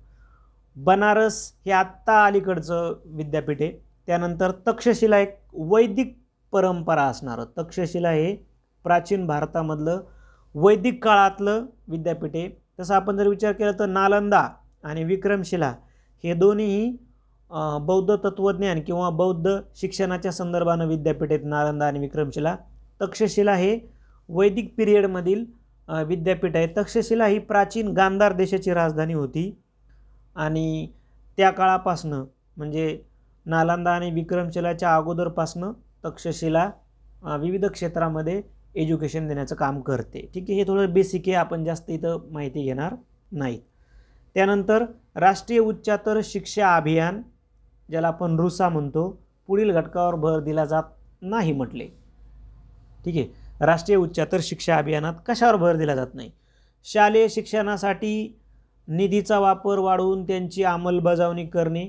Speaker 1: बनारस हे आत्ता अलीकडचं विद्यापीठ आहे. त्यानंतर तक्षशिला एक वैदिक परंपरा असणारं, तक्षशिला हे प्राचीन भारतामधलं वैदिक काळातलं विद्यापीठ आहे. तसं आपण जर विचार केला तर नालंदा आणि विक्रमशिला हे दोन्हीही बौद्ध तत्त्वज्ञान किंवा बौद्ध शिक्षणाच्या संदर्भानं विद्यापीठ आहेत, नालंदा आणि विक्रमशिला. तक्षशिला हे वैदिक पिरियडमधील विद्यापीठ आहे. तक्षशिला ही प्राचीन गांधार देशाची राजधानी होती आणि त्या काळापासनं म्हणजे नालंदा आणि विक्रमशिलाच्या अगोदरपासनं तक्षशिला विविध क्षेत्रामध्ये एज्युकेशन देण्याचं काम करते. ठीक आहे, हे थोडं बेसिक आहे, आपण जास्त इथं माहिती घेणार नाही. त्यानंतर राष्ट्रीय उच्चतर शिक्षा अभियान, ज्याला आपण रुसा म्हणतो, पुढील घटकावर भर दिला जात नाही म्हटले. ठीक आहे, राष्ट्रीय उच्चतर शिक्षा अभियानात कशावर भर दिला जात नाही? शालेय शिक्षणासाठी निधीचा वापर वाढवून त्यांची अंमलबजावणी करणे.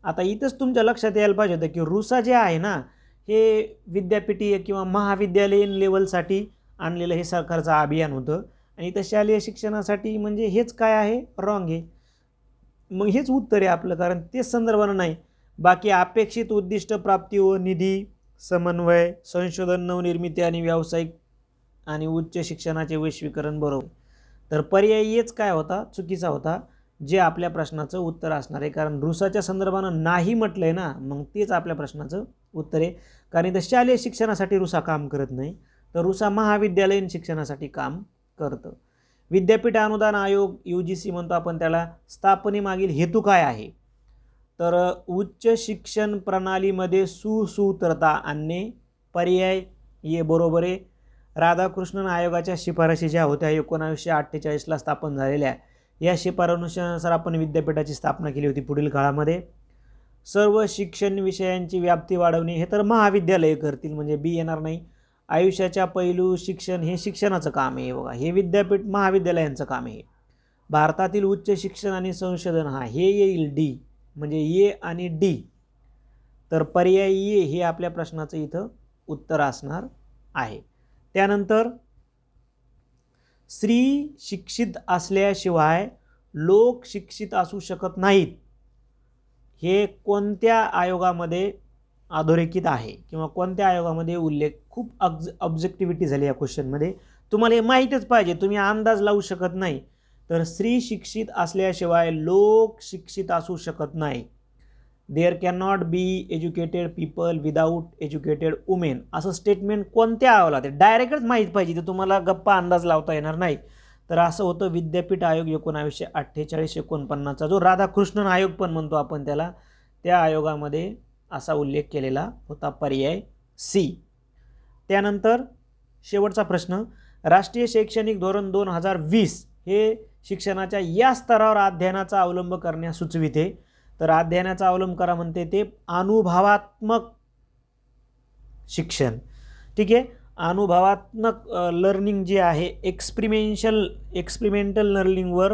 Speaker 1: आता इथंच तुमच्या लक्षात यायला पाहिजे होतं की रुसा जे आहे ना, हे विद्यापीठीय किंवा महाविद्यालयीन लेवलसाठी आणलेलं हे सरकारचं अभियान होतं आणि इथं शालेय शिक्षणासाठी म्हणजे हेच काय आहे? रॉंग आहे. मग हेच उत्तर आहे आपलं, कारण तेच संदर्भानं नाही. बाकी अपेक्षित उद्दिष्ट प्राप्ती व निधी, समन्वय, संशोधन, नवनिर्मिती आणि व्यावसायिक आणि उच्च शिक्षणाचे वैश्वीकरण बरोबर. तर पर्याय हेच काय होता? चुकीचा होता, जे आपल्या प्रश्नाचं उत्तर असणार आहे. कारण रुसाच्या संदर्भानं नाही म्हटलं आहे ना, मग तेच आपल्या प्रश्नाचं उत्तर आहे. कारण इथं शालेय शिक्षणासाठी रुसा काम करत नाही, तर रुसा महाविद्यालयीन शिक्षणासाठी काम करतं. विद्यापीठ अनुदान आयोग UGC म्हणतो आपण त्याला, स्थापनेमागील हेतू काय आहे? तर उच्च शिक्षण प्रणालीमध्ये सुसूत्रता आणणे. पर्याय ये बरोबर आहे. राधाकृष्णन आयोगाच्या शिफारशी ज्या होत्या 1948ला स्थापन झालेल्या, या शिफारशीनुसार आपण विद्यापीठाची स्थापना केली होती पुढील काळामध्ये. सर्व शिक्षण विषयांची व्याप्ती वाढवणे, हे तर महाविद्यालय करतील, म्हणजे बी येणार नाही. आयुष्याच्या पैलू शिक्षण, हे शिक्षणाचं काम आहे. बघा, हे विद्यापीठ महाविद्यालयांचं काम आहे. भारतातील उच्च शिक्षण आणि संशोधन, हे येईल डी, म्हणजे ए आणि डी. तर पर्याय ए हे आपल्या प्रश्नाचं इथं उत्तर असणार आहे. त्यानंतर स्त्री शिक्षित असल्याशिवाय लोक शिक्षित असू शकत नाहीत, हे कोणत्या आयोगामध्ये अधोरेखित आहे किंवा कोणत्या आयोगामध्ये उल्लेख? खूप ऑब्जेक्टिव्हिटी झाली या क्वेश्चनमध्ये, तुम्हाला हे माहीतच पाहिजे, तुम्ही अंदाज लावू शकत नाही. तर स्त्री शिक्षित असल्याशिवाय लोक शिक्षित असू शकत नाही. There can not be educated people without educated women, असं स्टेटमेंट कोणत्या आयोगाला? ते डायरेक्टच माहीत पाहिजे, तर तुम्हाला गप्पा अंदाज लावता येणार नाही. तर असं होतं विद्यापीठ आयोग 1948-49, जो राधाकृष्णन आयोग पण म्हणतो आपण त्याला, त्या आयोगामध्ये असा उल्लेख केलेला होता. पर्याय सी. त्यानंतर शेवटचा प्रश्न, राष्ट्रीय शैक्षणिक धोरण 2020 हे शिक्षणाच्या या स्तरावर अध्ययनाचा अवलंब करण्यास सुचविते. तर अध्ययनाचा अवलंब करा म्हणते ते अनुभवात्मक शिक्षण. ठीक आहे, अनुभवात्मक लर्निंग जे आहे, एक्सपेरिमेंटल लर्निंगवर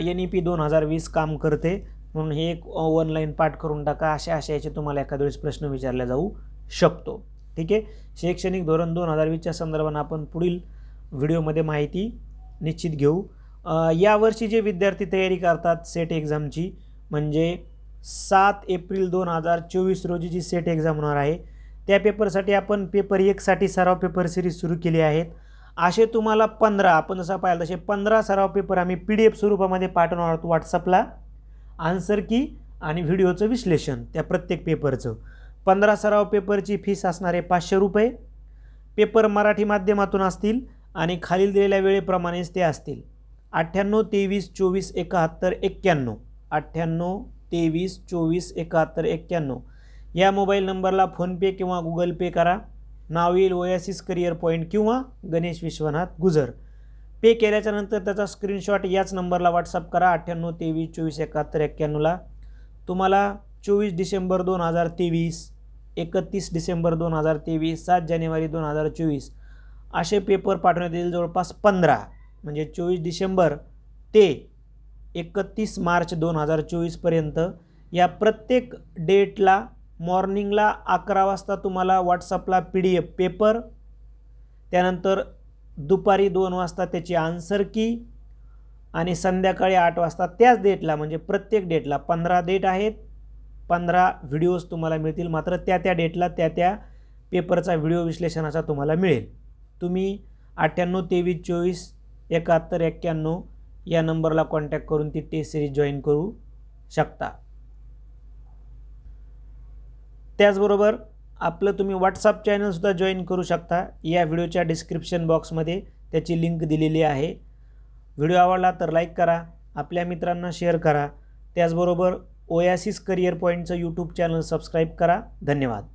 Speaker 1: NEP 2020 काम करते. म्हणून हे एक ऑनलाईन पाठ करून टाका. अशा याचे तुम्हाला एखाद्या वेळेस प्रश्न विचारला जाऊ शकतो. ठीक आहे, शैक्षणिक धोरण 2020च्या संदर्भानं आपण पुढील व्हिडिओमध्ये माहिती निश्चित घेऊ. यावर्षी जे विद्यार्थी तयारी करतात सेट एक्झामची, म्हणजे 7 एप्रिल 2024 रोजी जी सेट एक्झाम होणार आहे, त्या पेपरसाठी आपण पेपर 1 साठी सराव पेपर सिरीज सुरू केली आहेत. असे तुम्हाला 15, आपण जसं पाहिलं तसे 15 सराव पेपर आम्ही PDF स्वरूपामध्ये पाठवणार आहोत व्हॉट्सअपला. आन्सर की आणि व्हिडिओचं विश्लेषण त्या प्रत्येक पेपरचं. 15 सराव पेपरची फीस असणार आहे 500 रुपये. पेपर मराठी माध्यमातून असतील आणि खालील दिलेल्या वेळेप्रमाणेच ते असतील. 98 23 24 71 91, 98 23 24 71 91 या मोबाईल नंबरला फोनपे किंवा गुगल पे करा. नाव येईल ओएसिस करिअर पॉईंट किंवा गणेश विश्वनाथ गुजर. पे केल्याच्या नंतर त्याचा स्क्रीनशॉट याच नंबरला व्हॉट्सअप करा 98 23 24 71 91ला. तुम्हाला 24 डिसेंबर 2023, 31 डिसेंबर 2023, 7 जानेवारी 2024 असे पेपर पाठवण्यात येईल. जवळपास 15, म्हणजे 24 डिसेंबर ते 31 मार्च 2024 पर्यंत या प्रत्येक डेटला मॉर्निंगला 11 वाजता तुम्हाला व्हॉट्सअपला PDF पेपर, त्यानंतर दुपारी 2 वाजता त्याची आन्सर की, आणि संध्याकाळी 8 वाजता त्याच डेटला, म्हणजे प्रत्येक डेटला 15 डेट आहेत, 15 व्हिडिओज तुम्हाला मिळतील. मात्र त्या डेटला त्या पेपरचा व्हिडिओ विश्लेषणाचा तुम्हाला मिळेल. तुम्ही 98 23 24 71 91 या नंबरला कॉन्टॅक्ट करून ती टेस्ट सिरीज जॉईन करू शकता. त्याचबरोबर आपलं तुम्ही व्हॉट्सअप चॅनलसुद्धा जॉईन करू शकता. या व्हिडिओच्या डिस्क्रिप्शन बॉक्समध्ये त्याची लिंक दिलेली आहे. व्हिडिओ आवडला तर लाईक करा, आपल्या मित्रांना शेअर करा. त्याचबरोबर ओयासिस करिअर पॉईंटचं यूट्यूब चॅनल सबस्क्राईब करा. धन्यवाद.